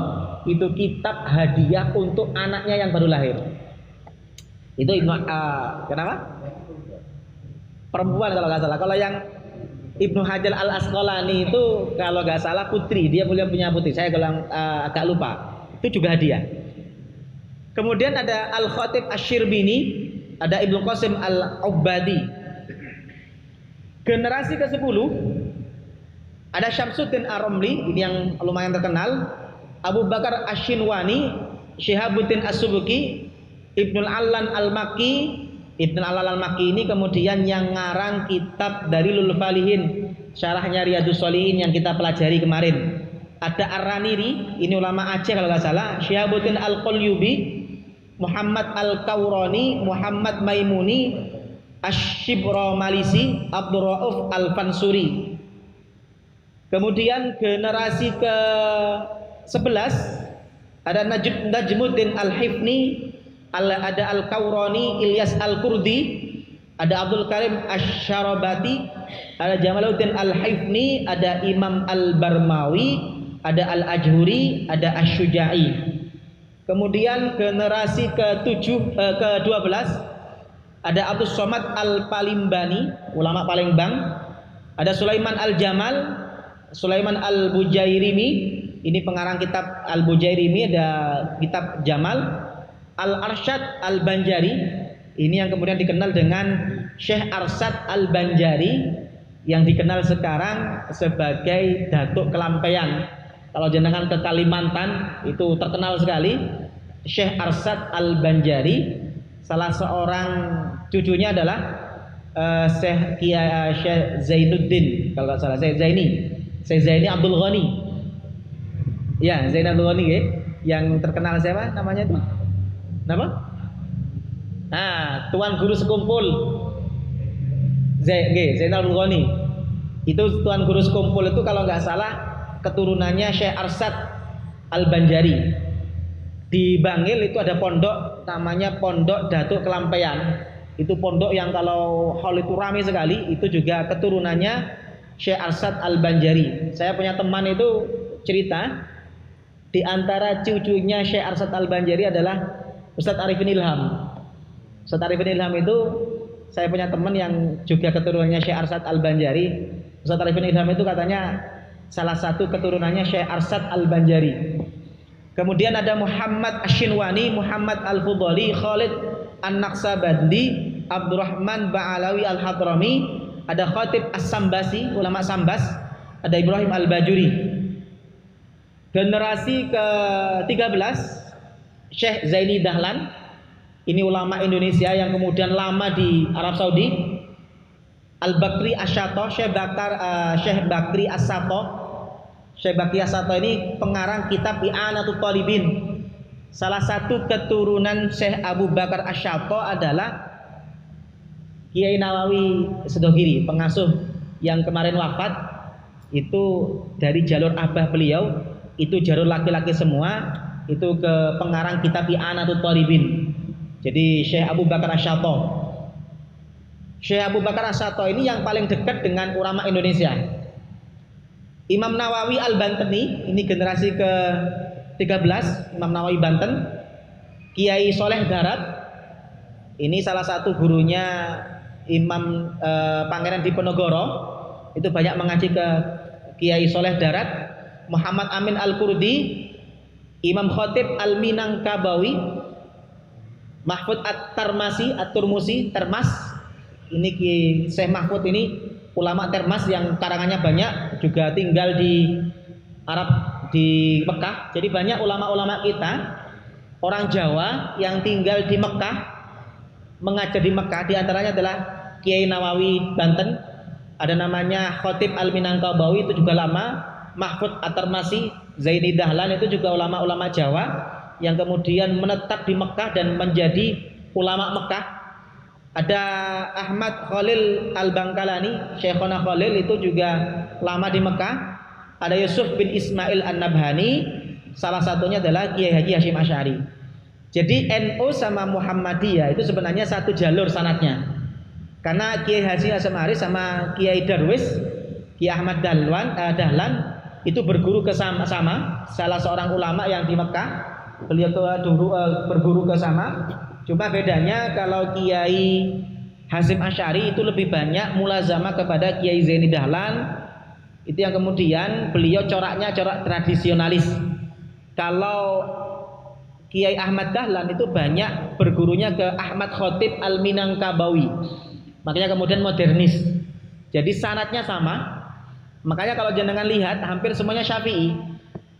[SPEAKER 1] itu kitab hadiah untuk anaknya yang baru lahir. Itu kenapa? Perempuan kalau nggak salah. Kalau yang Ibnu Hajar Al-Asqalani itu kalau nggak salah putri, dia punya putri. Saya agak lupa. Itu juga hadiah. Kemudian ada Al-Khatib Asy-Syirbini, ada Ibnu Qasim Al-Ubadi. Generasi ke-10 ada Syamsuddin Ar-Ramli, ini yang lumayan terkenal. Abu Bakar Asy-Shinwani, Syihabuddin As-Subuki, Ibnul Allan Al-Makki, Ibnu Al-Makki ini kemudian yang ngarang kitab dari Lul Falihin, syarahnya Riyadhus Shalihin yang kita pelajari kemarin. Ada Ar-Raniri, ini ulama Aceh kalau nggak salah, Syihabuddin Al-Qalyubi, Muhammad Al-Kaurani, Muhammad Maimuni, Ash-Shibra Malisi, Abdul Rauf Al-Fansuri. Kemudian generasi ke-11 ada Najmuddin Al-Hifni, ada Al-Kaurani, Ilyas Al-Kurdi, ada Abdul Karim Asy-Syarabati, ada Jamaluddin Al-Hifni, ada Imam Al-Barmawi, ada Al-Ajhuri, ada Asy-Syuja'i. Kemudian generasi ke-12 ada Abdus Somad Al-Palimbani, ulama Palembang, ada Sulaiman Al-Jamal, Sulaiman Al-Bujairimi, ini pengarang kitab Al-Bujairimi, ada kitab Jamal, Al-Arsyad Al-Banjari, ini yang kemudian dikenal dengan Syekh Arsyad Al-Banjari, yang dikenal sekarang sebagai Datuk Kelampean. Kalau jenengan ke Kalimantan itu terkenal sekali Syekh Arsyad Al-Banjari. Salah seorang cucunya adalah Syekh Zainuddin, kalau nggak salah Syekh Zaini Abdul Ghani. Ya, Zain Abdul Ghani ya. Yang terkenal siapa namanya itu? Nama? Nah, Tuan Guru Sekumpul Zain Abdul Ghani. Itu Tuan Guru Sekumpul itu kalau nggak salah keturunannya Syekh Arsyad Al-Banjari. Di Bangil itu ada pondok namanya Pondok Datuk Kelampean. Itu pondok yang kalau haul itu ramai sekali. Itu juga keturunannya Syekh Arsyad Al-Banjari. Saya punya teman itu cerita, di antara cucunya Syekh Arsyad Al-Banjari adalah Ustadz Arifin Ilham. Ustadz Arifin Ilham itu saya punya teman yang juga keturunannya Syekh Arsyad Al-Banjari. Ustadz Arifin Ilham itu katanya salah satu keturunannya Syekh Arsyad Al-Banjari. Kemudian ada Muhammad Asy-Shinwani, Muhammad Al-Fudhali, Khalid An-Naqsabandi, Abdurrahman Ba'alawi Al-Hadrami, ada Khatib As-Sambasi, ulama Sambas, ada Ibrahim Al-Bajuri. Generasi ke-13 Syekh Zaini Dahlan, ini ulama Indonesia yang kemudian lama di Arab Saudi. Al-Bakri Asyato, Syekh Bakri As-Sato. Syekh Bakri As-Sato ini pengarang kitab I'anatul Talibin. Salah satu keturunan Syekh Abu Bakar Asyato adalah Kiai Nawawi Sedogiri, pengasuh yang kemarin wafat. Itu dari jalur abah beliau, itu jalur laki-laki semua, itu ke pengarang kitab I'anatul Talibin. Jadi Syekh Abu Bakar Asyato. Syekh Abu Bakar As-Sato ini yang paling dekat dengan ulama Indonesia. Imam Nawawi Al-Banteni, ini generasi ke-13, Imam Nawawi Banten. Kiai Soleh Darat, ini salah satu gurunya Imam Pangeran Diponegoro, itu banyak mengaji ke Kiai Soleh Darat. Muhammad Amin Al-Kurdi, Imam Khatib Al-Minangkabawi, Mahfud At-Tarmasi, At-Turmusi, Termas. Ini Syekh Mahfud ini ulama Termas yang karangannya banyak, juga tinggal di Arab, di Mekah. Jadi banyak ulama-ulama kita orang Jawa yang tinggal di Mekah, mengajar di Mekah. Di antaranya adalah Kiai Nawawi Banten, ada namanya Khatib Al-Minangkabawi, itu juga lama. Mahfud At-Tarmasi, Zaini Dahlan, itu juga ulama-ulama Jawa yang kemudian menetap di Mekah dan menjadi ulama Mekah. Ada Ahmad Khalil Al-Bangkalani, Syekhona Khalil, itu juga lama di Mekah. Ada Yusuf bin Ismail An-Nabhani, salah satunya adalah Kiai Haji Hasyim Asy'ari. Jadi NU sama Muhammadiyah itu sebenarnya satu jalur sanadnya. Karena Kiai Haji Hasyim Asy'ari sama Kiai Darwis, Kiai Ahmad Dahlan itu berguru ke sama, salah seorang ulama yang di Mekah. Beliau berguru ke sama. Cuma bedanya kalau Kiai Hasyim Asy'ari itu lebih banyak mulazamah kepada Kiai Zaini Dahlan. Itu yang kemudian beliau coraknya corak tradisionalis. Kalau Kiai Ahmad Dahlan itu banyak bergurunya ke Ahmad Khatib Al-Minangkabawi. Makanya kemudian modernis. Jadi sanadnya sama. Makanya kalau jenengan lihat hampir semuanya Syafi'i.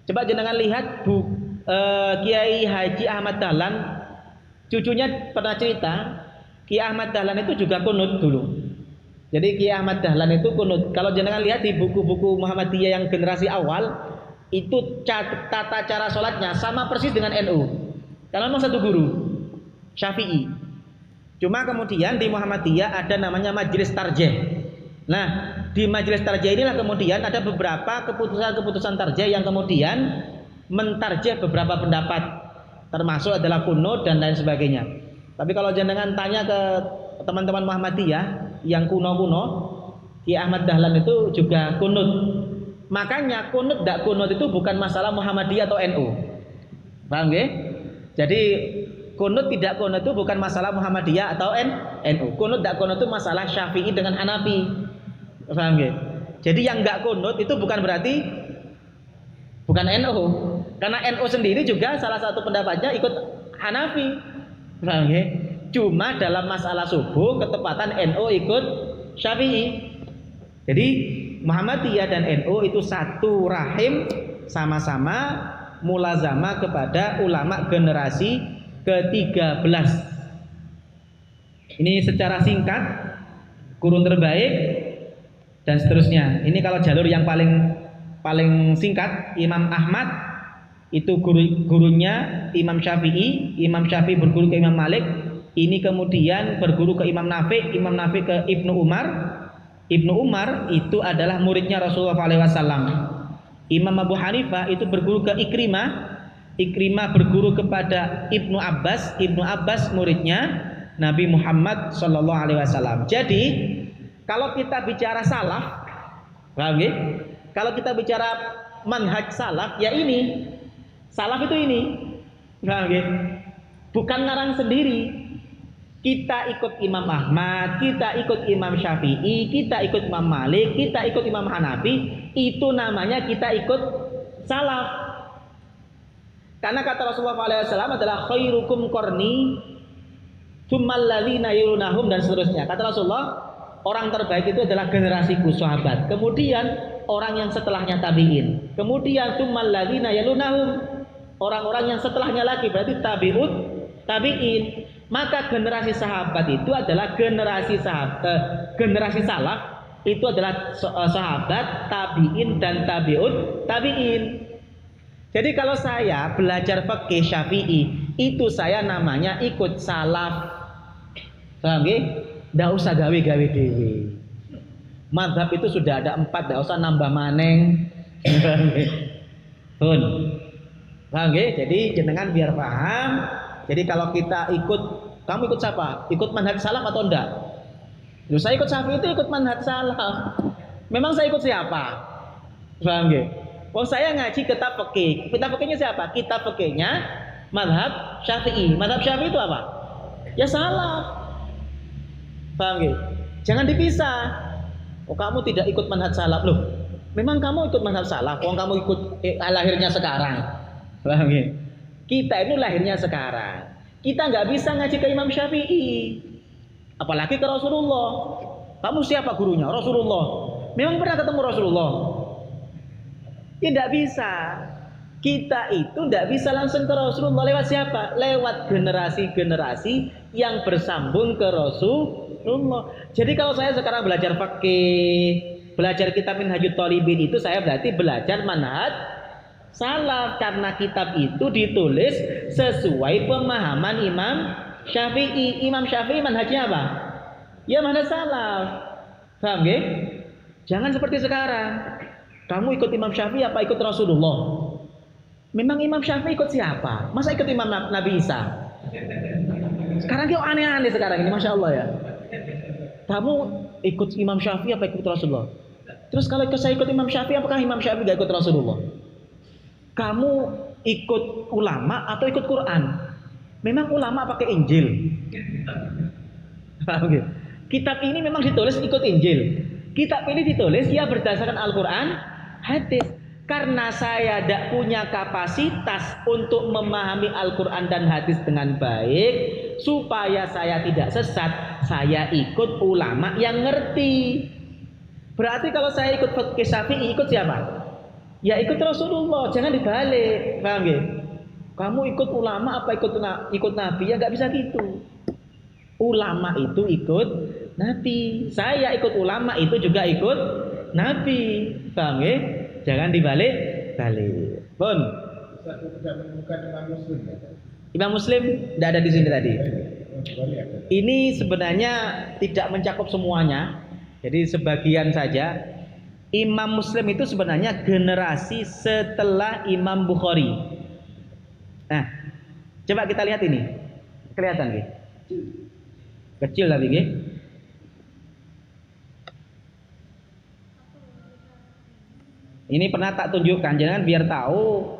[SPEAKER 1] Coba jenengan lihat Kiai Haji Ahmad Dahlan, cucunya pernah cerita Ki Ahmad Dahlan itu juga kunut dulu. Jadi Ki Ahmad Dahlan itu kunut. Kalau jenengan lihat di buku-buku Muhammadiyah yang generasi awal, itu tata cara sholatnya sama persis dengan NU. Karena memang satu guru, Syafi'i. Cuma kemudian di Muhammadiyah ada namanya Majelis Tarjih. Nah, di Majelis Tarjih inilah kemudian ada beberapa keputusan-keputusan tarjih yang kemudian mentarjih beberapa pendapat, termasuk adalah kunut dan lain sebagainya. Tapi kalau jenengan tanya ke teman-teman Muhammadiyah yang kuno-kuno, Ki Ahmad Dahlan itu juga kunut. Makanya kunut tidak kunut itu bukan masalah Muhammadiyah atau NU. Paham ya? Jadi kunut tidak kunut itu bukan masalah Muhammadiyah atau NU. Kunut tidak kunut itu masalah Syafi'i dengan Hanafi. Paham ya? Jadi yang enggak kunut itu bukan berarti bukan NU. Karena NU sendiri juga salah satu pendapatnya ikut Hanafi. Paham ya? Cuma dalam masalah subuh ketepatan NU ikut Syafi'i. Jadi Muhammadiyah dan NU itu satu rahim, sama-sama mulazamah kepada ulama generasi ke-13. Ini secara singkat, kurun terbaik dan seterusnya. Ini kalau jalur yang paling singkat, Imam Ahmad itu gurunya Imam Syafi'i, Imam Syafi'i berguru ke Imam Malik. Ini kemudian berguru ke Imam Nafi', Imam Nafi' ke Ibnu Umar. Ibnu Umar itu adalah muridnya Rasulullah SAW. Imam Abu Hanifah itu berguru ke Ikrimah. Ikrimah berguru kepada Ibnu Abbas. Ibnu Abbas muridnya Nabi Muhammad SAW. Jadi kalau kita bicara salaf, paham ya? Kalau kita bicara manhaj salaf, ya ini. Salaf itu ini, paham ya? Bukan ngarang sendiri. Kita ikut Imam Ahmad, kita ikut Imam Syafi'i, kita ikut Imam Malik, kita ikut Imam Hanafi. Itu namanya kita ikut salaf. Karena kata Rasulullah SAW adalah khairukum qarni tsummal ladzina yalunahum dan seterusnya. Kata Rasulullah, orang terbaik itu adalah generasiku sahabat. Kemudian orang yang setelahnya tabi'in. Kemudian tsummal ladzina yalunahum, orang-orang yang setelahnya lagi berarti tabi'in. Maka generasi sahabat itu adalah generasi salaf itu adalah sahabat, tabi'in dan tabi'in. Jadi kalau saya belajar fikih Syafi'i, itu saya namanya ikut salaf. Paham nggih? Enggak usah gawe-gawe dhewe. Mazhab itu sudah ada 4, enggak usah nambah maneng. Pun. Paham nggih? Jadi jenengan biar paham. Jadi kalau kita kamu ikut siapa? Ikut manhaj salaf atau enggak? Loh, saya ikut Syafi'i itu ikut manhaj salaf. Memang saya ikut siapa? Paham nggih? Wong saya ngaji kitab fikih. Kitab fikihnya siapa? Kitab fikihnya mazhab Syafi'i. Mazhab Syafi'i itu apa? Ya salaf. Paham nggih? Jangan dipisah. Oh, kamu tidak ikut manhaj salaf. Loh, memang kamu ikut manhaj salaf. Wong kamu ikut lahirnya sekarang. Paham nggih? Kita itu lahirnya sekarang. Kita nggak bisa ngaji ke Imam Syafi'i, apalagi ke Rasulullah. Kamu siapa gurunya? Rasulullah. Memang pernah ketemu Rasulullah? Tidak bisa. Kita itu tidak bisa langsung ke Rasulullah. Lewat siapa? Lewat generasi-generasi yang bersambung ke Rasulullah. Jadi kalau saya sekarang belajar fikih, belajar kitab Minhajut Thalibin, itu saya berarti belajar manhaj salaf, karena kitab itu ditulis sesuai pemahaman Imam Syafi'i. Imam Syafi'i manhajnya apa? Ya manhaj salaf. Paham nggih? Jangan seperti sekarang. Kamu ikut Imam Syafi'i apa ikut Rasulullah? Memang Imam Syafi'i ikut siapa? Masa ikut Imam Nabi Isa? Sekarang kok aneh-aneh sekarang ini, Masya Allah ya. Kamu ikut Imam Syafi'i apa ikut Rasulullah? Terus kalau saya ikut Imam Syafi'i, apakah Imam Syafi'i gak ikut Rasulullah? Kamu ikut ulama atau ikut Quran? Memang ulama pakai Injil. Kitab ini memang ditulis ikut Injil. Kitab ini ditulis ya berdasarkan Al-Quran, hadis. Karena saya tidak punya kapasitas untuk memahami Al-Quran dan hadis dengan baik, supaya saya tidak sesat, saya ikut ulama yang ngerti. Berarti kalau saya ikut fikih Syafi'i, ikut siapa? Ya ikut Rasulullah, jangan dibalik. Paham nggih? Kamu ikut ulama apa ikut Nabi? Ya nggak bisa gitu. Ulama itu ikut Nabi. Saya ikut ulama itu juga ikut Nabi. Paham ya? Jangan dibalik-balik. Pun. Imam Muslim tidak ada di sini tadi. Ini sebenarnya tidak mencakup semuanya. Jadi sebagian saja. Imam Muslim itu sebenarnya generasi setelah Imam Bukhari. Nah, coba kita lihat ini. Kelihatan nggih? Kecil tapi nggih. Ini pernah tak tunjukkan, jangan biar tahu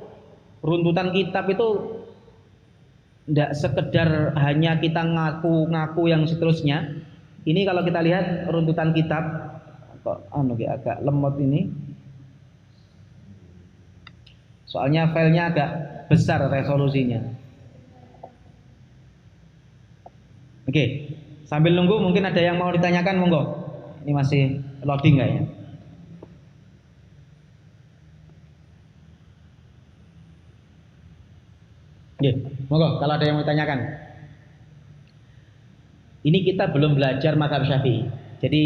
[SPEAKER 1] runtutan kitab itu tidak sekedar hanya kita ngaku-ngaku yang seterusnya. Ini kalau kita lihat runtutan kitab kok agak lemot ini. Soalnya filenya agak besar resolusinya. Oke, sambil nunggu mungkin ada yang mau ditanyakan, monggo. Ini masih loading nggak ya? Oke, monggo kalau ada yang mau ditanyakan. Ini kita belum belajar mazhab Syafi'i. Jadi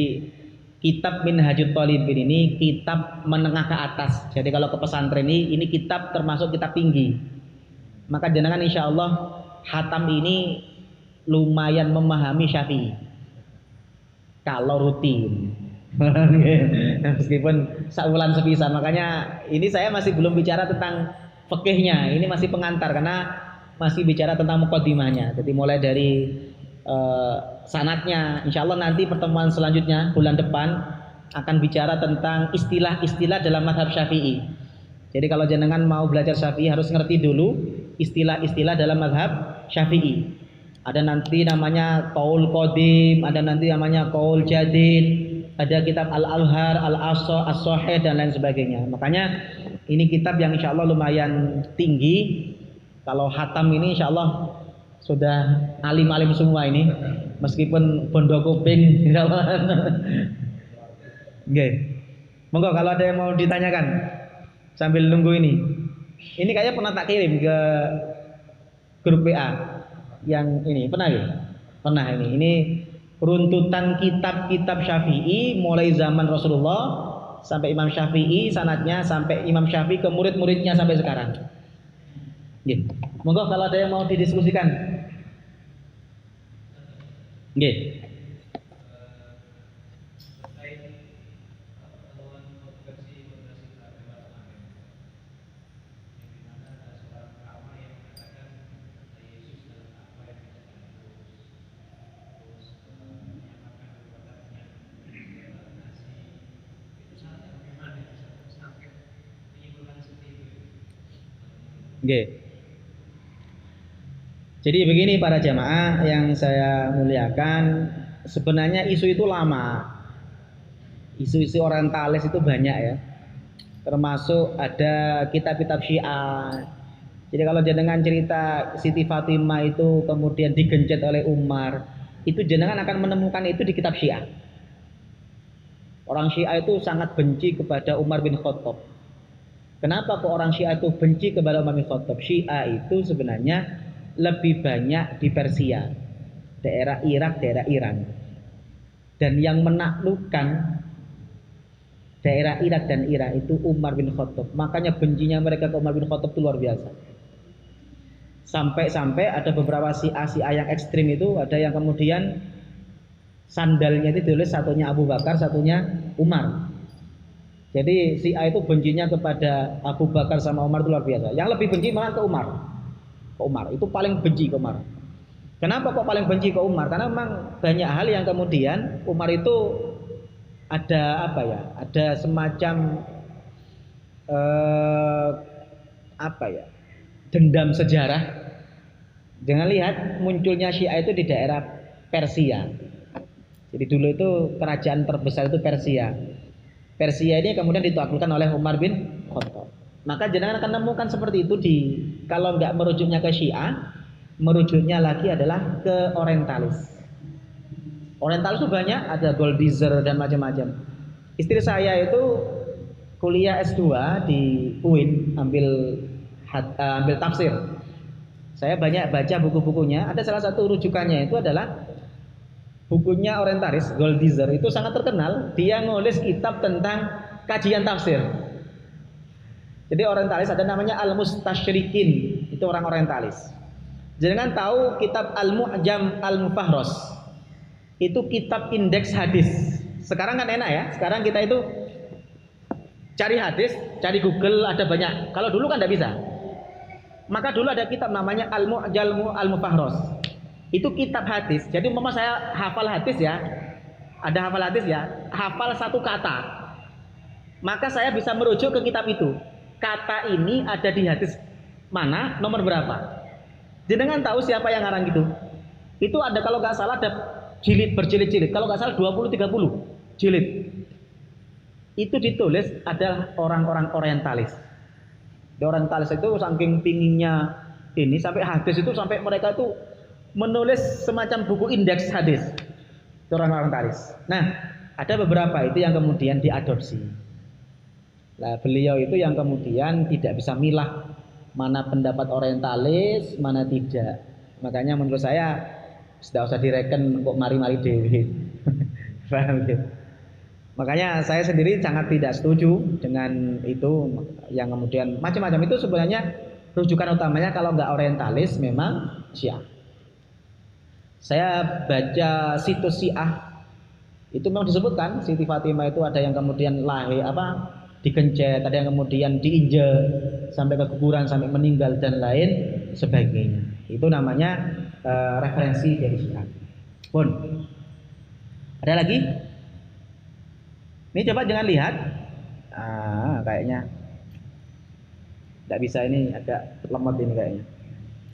[SPEAKER 1] kitab Minhajut Thalibin ini kitab menengah ke atas. Jadi kalau ke pesantren ini kitab termasuk kitab tinggi. Maka jenengan insya Allah hatam ini lumayan memahami Syafi'i. Kalau rutin. Meskipun saulan sepisan. Makanya ini saya masih belum bicara tentang fikihnya. Ini masih pengantar karena masih bicara tentang muqaddimahnya. Jadi mulai dari sanadnya, insya Allah nanti pertemuan selanjutnya bulan depan akan bicara tentang istilah-istilah dalam mazhab Syafi'i. Jadi kalau jenengan mau belajar Syafi'i harus ngerti dulu istilah-istilah dalam mazhab Syafi'i. Ada nanti namanya qaul qadim, ada nanti namanya qaul jadid, ada kitab Al-Alhar, Al-Asa, As-Sahih dan lain sebagainya. Makanya ini kitab yang insya Allah lumayan tinggi. Kalau hatam ini insya Allah sudah alim-alim semua ini, meskipun bondo kuping insyaallah. Oke. Monggo kalau ada yang mau ditanyakan sambil nunggu ini. Ini kayaknya pernah tak kirim ke grup WA yang ini, pernah ya? Pernah ini. Ini runtutan kitab-kitab Syafi'i mulai zaman Rasulullah sampai Imam Syafi'i, sanadnya sampai Imam Syafi'i ke murid-muridnya sampai sekarang. Nggih. Monggo kalau ada yang mau didiskusikan. Nggih. Nggih. Jadi begini para jamaah yang saya muliakan, sebenarnya isu itu lama. Isu-isu orientalis itu banyak ya. Termasuk ada kitab-kitab Syiah. Jadi kalau jenengan cerita Siti Fatimah itu kemudian digencet oleh Umar, itu jenengan akan menemukan itu di kitab Syiah. Orang Syiah itu sangat benci kepada Umar bin Khattab. Kenapa kok orang Syiah itu benci kepada Umar bin Khattab? Syiah itu sebenarnya lebih banyak di Persia, daerah Irak, daerah Iran. Dan yang menaklukkan daerah Irak dan Iran itu Umar bin Khattab. Makanya bencinya mereka ke Umar bin Khattab itu luar biasa. Sampai-sampai ada beberapa Syiah yang ekstrim itu, ada yang kemudian sandalnya itu ditulis satunya Abu Bakar, satunya Umar. Jadi Syiah itu bencinya kepada Abu Bakar sama Umar itu luar biasa. Yang lebih benci malah ke Umar. Umar itu paling benci ke Umar. Kenapa kok paling benci ke Umar? Karena memang banyak hal yang kemudian Umar itu ada apa ya? Ada semacam dendam sejarah. Jangan lihat munculnya Syiah itu di daerah Persia. Jadi dulu itu kerajaan terbesar itu Persia. Persia ini kemudian ditaklukkan oleh Umar bin Khattab. Maka jenengan akan menemukan seperti itu kalau nggak merujuknya ke Syiah, merujuknya lagi adalah ke orientalis. Orientalis itu banyak, ada Goldizer dan macam-macam. Istri saya itu kuliah S2 di UIN, ambil tafsir. Saya banyak baca buku-bukunya. Ada salah satu rujukannya itu adalah bukunya orientalis, Goldizer itu sangat terkenal. Dia nulis kitab tentang kajian tafsir. Jadi orientalis ada namanya Al-Mustasyrikin, itu orang orientalis. Jangan tahu kitab Al-Mu'jam Al-Mufahros, itu kitab indeks hadis. Sekarang kan enak ya, sekarang kita itu cari hadis, cari Google ada banyak. Kalau dulu kan tidak bisa. Maka dulu ada kitab namanya Al-Mu'jam Al-Mufahros. Itu kitab hadis. Jadi umpama saya hafal hadis ya, ada hafal hadis ya, hafal satu kata, maka saya bisa merujuk ke kitab itu. Kata ini ada di hadis mana, nomor berapa. Jenengan tahu siapa yang ngarang gitu? Itu ada kalau nggak salah ada jilid berjilid-jilid. Kalau nggak salah 20-30 jilid. Itu ditulis adalah orang-orang orientalis. Di orientalis itu saking tingginya ini sampai hadis itu sampai mereka itu menulis semacam buku indeks hadis. Itu orang orientalis. Nah, ada beberapa itu yang kemudian diadopsi. Nah, beliau itu yang kemudian tidak bisa milah mana pendapat orientalis, mana tidak. Makanya menurut saya sudah usah direken kok mari-mari dewe. Paham ya? Makanya saya sendiri sangat tidak setuju dengan itu yang kemudian macam-macam itu sebenarnya rujukan utamanya kalau nggak orientalis memang Syiah. Saya baca situs Syiah itu memang disebutkan Siti Fatimah itu ada yang kemudian lahir dikencet, ada yang kemudian diinjek sampai ke kuburan sampai meninggal dan lain sebagainya. Itu namanya referensi dari Syiah. Pun ada lagi? Ini coba jangan lihat. Kayaknya tidak bisa, ini agak lemot ini kayaknya.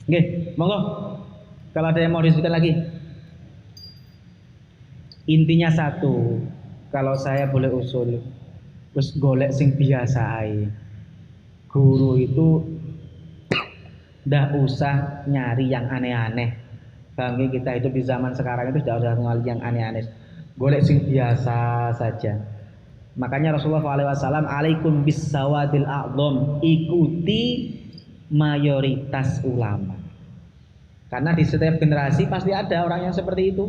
[SPEAKER 1] Oke, monggo. Kalau ada yang mau diskusikan lagi. Intinya satu, kalau saya boleh usul, terus golek sing biasa ae. Guru itu ndak usah nyari yang aneh-aneh. Bagi kita hidup di zaman sekarang itu tidak usah nyari yang aneh-aneh. Golek sing biasa saja. Makanya Rasulullah SAW, alaikum bis sawadil a'dham, ikuti mayoritas ulama. Karena di setiap generasi pasti ada orang yang seperti itu.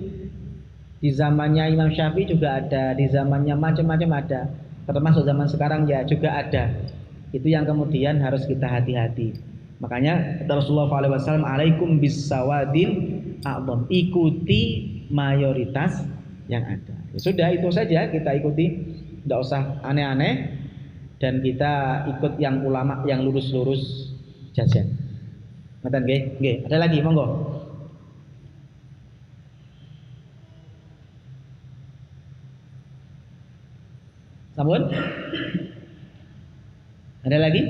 [SPEAKER 1] Di zamannya Imam Syafi'i juga ada, di zamannya macam-macam ada. Termasuk zaman sekarang ya juga ada. Itu yang kemudian harus kita hati-hati. Makanya Rasulullah SAW, alaikum bis sawadil a'dham, ikuti mayoritas yang ada. Ya sudah, itu saja kita ikuti. Tidak usah aneh-aneh dan kita ikut yang ulama yang lurus-lurus jajan. Ngoten nggih? Nggih, ada lagi monggo. Sampun? Ada lagi?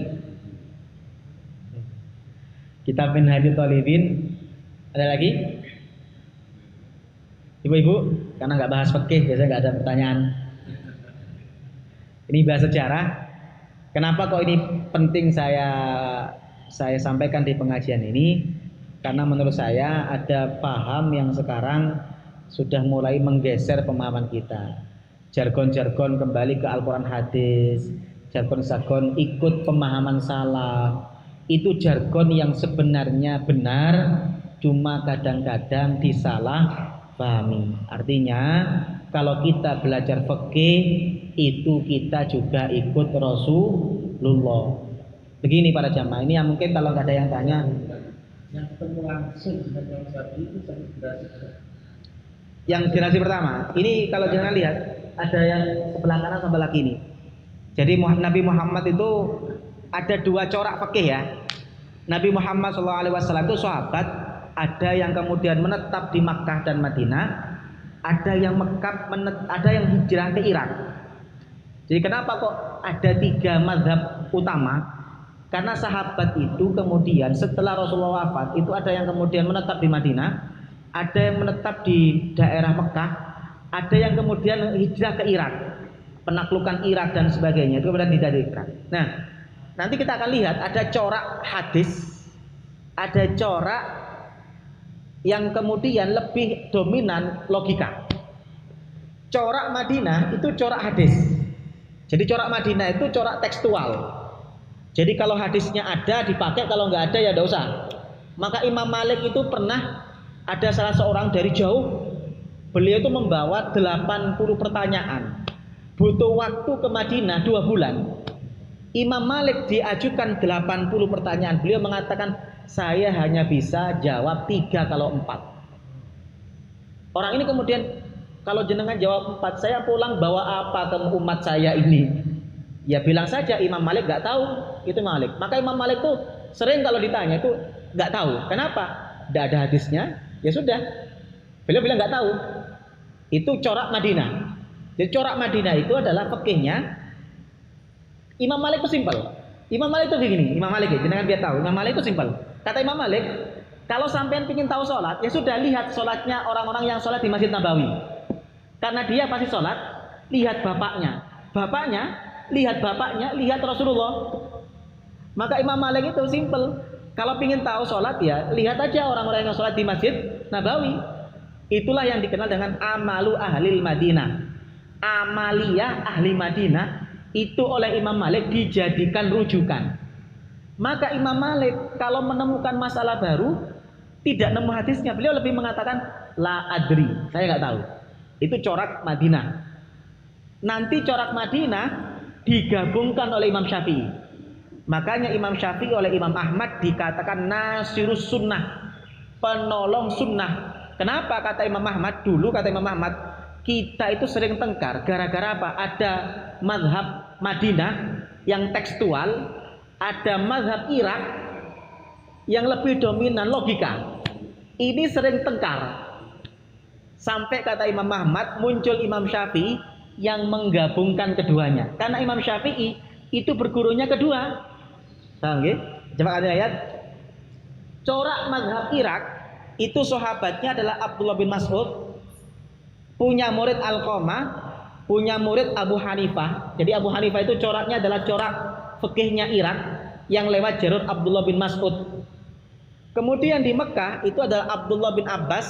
[SPEAKER 1] Kitab Minhajul Thalibin. Ada lagi? Ibu-ibu, karena nggak bahas fikih biasanya nggak ada pertanyaan. Ini bahas sejarah. Kenapa kok ini penting saya sampaikan di pengajian ini? Karena menurut saya ada paham yang sekarang sudah mulai menggeser pemahaman kita. Jargon-jargon kembali ke Al-Quran hadis, jargon-jargon ikut pemahaman salaf. Itu jargon yang sebenarnya benar, cuma kadang-kadang disalah pahami. Artinya kalau kita belajar fikih itu kita juga ikut Rasulullah. Begini para jamaah, ini yang mungkin kalau nggak ada yang tanya, yang ketemu langsung dengan Syafi'i itu yang generasi pertama. Ini kalau jangan lihat ada yang sebelah kanan sebelah kiri. Jadi Nabi Muhammad itu ada dua corak fikih ya. Nabi Muhammad SAW itu sahabat, ada yang kemudian menetap di Makkah dan Madinah, ada yang ada yang hijrah ke Irak. Jadi kenapa kok ada tiga mazhab utama? Karena sahabat itu kemudian setelah Rasulullah wafat itu ada yang kemudian menetap di Madinah, ada yang menetap di daerah Mekah, ada yang kemudian hijrah ke Irak, penaklukan Irak dan sebagainya, itu kemudian tidak di Irak. Nah, nanti kita akan lihat ada corak hadis, ada corak yang kemudian lebih dominan logika. Corak Madinah itu corak hadis. Jadi corak Madinah itu corak tekstual. Jadi kalau hadisnya ada dipakai, kalau nggak ada ya nggak usah. Maka Imam Malik itu pernah ada salah seorang dari jauh Beliau itu membawa 80 pertanyaan. Butuh waktu ke Madinah 2 bulan. Imam Malik diajukan 80 pertanyaan. Beliau mengatakan, saya hanya bisa jawab 3 kalau 4. Orang ini kemudian, kalau jenengan jawab 4, saya pulang bawa apa ke umat saya ini? Ya bilang saja Imam Malik nggak tahu, itu Imam Malik. Maka Imam Malik tuh sering kalau ditanya itu nggak tahu. Kenapa? Tidak ada hadisnya. Ya sudah. Beliau bilang nggak tahu. Itu corak Madinah. Jadi corak Madinah itu adalah fikihnya. Imam Malik itu simpel. Imam Malik itu begini. Imam Malik, jangan biar tahu. Imam Malik itu simpel. Kata Imam Malik, kalau sampean ingin tahu sholat, ya sudah lihat sholatnya orang-orang yang sholat di Masjid Nabawi. Karena dia pasti sholat, lihat bapaknya. Bapaknya, lihat bapaknya, lihat Rasulullah. Maka Imam Malik itu simpel. Kalau ingin tahu sholat, ya lihat aja orang-orang yang sholat di Masjid Nabawi. Itulah yang dikenal dengan amalu ahli Madinah. Amaliyah ahli Madinah itu oleh Imam Malik dijadikan rujukan. Maka Imam Malik kalau menemukan masalah baru tidak nemu hadisnya, beliau lebih mengatakan la adri, saya nggak tahu. Itu corak Madinah. Nanti corak Madinah digabungkan oleh Imam Syafi'i. Makanya Imam Syafi'i oleh Imam Ahmad dikatakan nasirus sunnah, penolong sunnah. Kenapa kata Imam Ahmad? Dulu kata Imam Ahmad, kita itu sering tengkar gara-gara apa? Ada mazhab Madinah yang tekstual, ada mazhab Irak yang lebih dominan logika. Ini sering tengkar. Sampai kata Imam Ahmad muncul Imam Syafi'i yang menggabungkan keduanya. Karena Imam Syafi'i itu bergurunya kedua. Paham nggih? Coba ada ayat. Corak mazhab Irak itu sahabatnya adalah Abdullah bin Mas'ud, punya murid Alqamah, punya murid Abu Hanifah. Jadi Abu Hanifah itu coraknya adalah corak fikihnya Irak yang lewat jalur Abdullah bin Mas'ud. Kemudian di Mekah itu adalah Abdullah bin Abbas,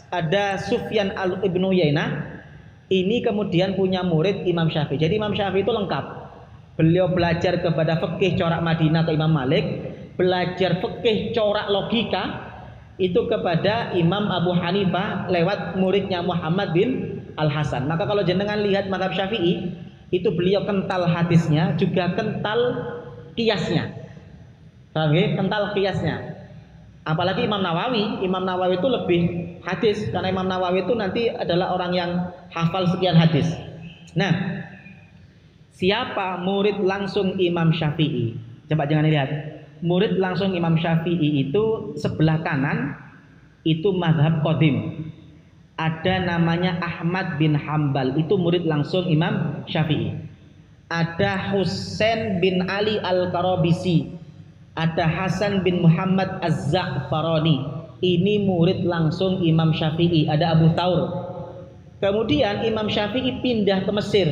[SPEAKER 1] ada Sufyan ibnu Uyainah. Ini kemudian punya murid Imam Syafi'i. Jadi Imam Syafi'i itu lengkap. Beliau belajar kepada fikih corak Madinah ke Imam Malik, belajar fikih corak logika itu kepada Imam Abu Hanifah lewat muridnya Muhammad bin Al-Hasan. Maka kalau jenengan lihat mazhab Syafi'i, itu beliau kental hadisnya, juga kental kiasnya. Paham ya? Kental kiasnya. Apalagi Imam Nawawi itu lebih hadis, karena Imam Nawawi itu nanti adalah orang yang hafal sekian hadis. Nah, siapa murid langsung Imam Syafi'i? Coba jangan lihat. Murid langsung Imam Syafi'i itu sebelah kanan itu mazhab qadim. Ada namanya Ahmad bin Hambal, itu murid langsung Imam Syafi'i. Ada Husain bin Ali Al-Karabisi, ada Hasan bin Muhammad Az-Za'farani, ini murid langsung Imam Syafi'i. Ada Abu Thawr. Kemudian Imam Syafi'i pindah ke Mesir.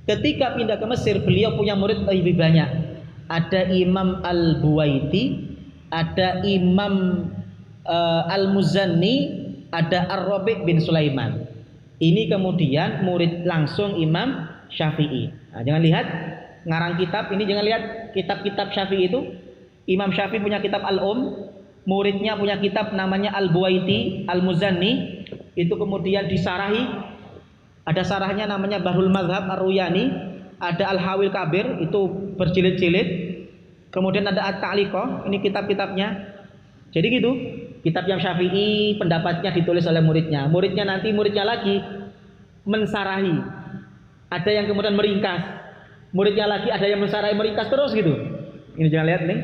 [SPEAKER 1] Ketika pindah ke Mesir, beliau punya murid lebih banyak. Ada Imam Al-Buwaiti, ada Imam Al-Muzanni, ada Ar-Rabi' bin Sulaiman. Ini kemudian murid langsung Imam Syafi'i. Nah, jangan lihat ngarang kitab ini, jangan lihat kitab-kitab Syafi'i itu. Imam Syafi'i punya kitab muridnya punya kitab namanya Al-Buwaiti, Al-Muzanni. Itu kemudian disarahi. Ada sarahnya namanya Bahrul Madhab Ar-Ruyani. Ada Al-Hawil Kabir, itu berjilid-jilid. Kemudian ada At-Ta'liqah, ini kitab-kitabnya. Jadi gitu, kitab yang Syafi'i pendapatnya ditulis oleh muridnya. Muridnya lagi mensarahi. Ada yang kemudian meringkas. Muridnya lagi ada yang mensarahi, meringkas terus gitu. Ini jangan lihat nih.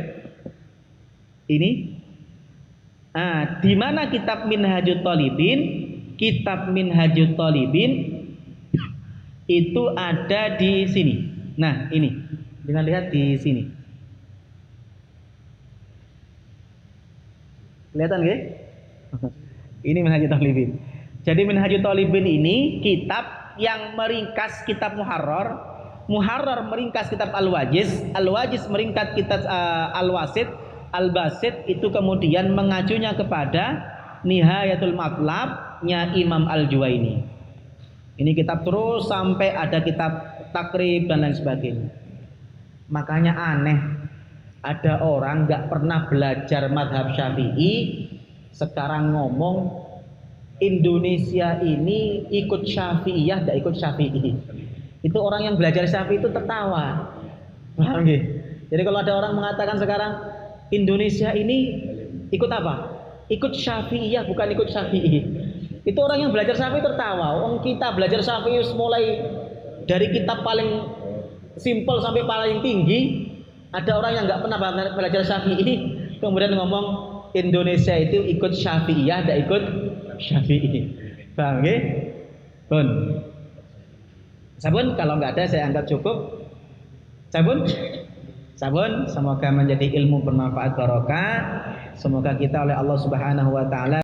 [SPEAKER 1] Ini. Di mana kitab Minhajut Thalibin? Kitab Minhajut Thalibin itu ada di sini. Nah, ini. Jangan lihat di sini. Kelihatan nggih? Ini Minhajut Thalibin. Jadi Minhajut Thalibin ini kitab yang meringkas kitab Muharrar. Muharrar meringkas kitab Al-Wajiz. Al-Wajiz meringkas kitab Al-Wasit. Al-Basit itu kemudian mengacunya kepada Nihayatul Matlabnya Imam Al-Juwaini. Ini kitab terus sampai ada kitab Takrib dan lain sebagainya. Makanya aneh, ada orang nggak pernah belajar mazhab Syafi'i, sekarang ngomong Indonesia ini ikut Syafi'iyah, tidak ikut Syafi'i. Itu orang yang belajar Syafi'i itu tertawa. Paham nggih? Jadi kalau ada orang mengatakan sekarang Indonesia ini ikut apa? Ikut Syafi'iyah bukan ikut Syafi'i. Itu orang yang belajar Syafi'i tertawa. Orang kita belajar Syafi'i mulai dari kitab paling simpel sampai paling tinggi. Ada orang yang nggak pernah belajar Syafi'i kemudian ngomong Indonesia itu ikut Syafi'iyah, tidak ikut Syafi'i. Paham nggih? Pun. Sabun kalau nggak ada saya anggap cukup. Sabun. Semoga menjadi ilmu bermanfaat barokah. Semoga kita oleh Allah Subhanahu wa taala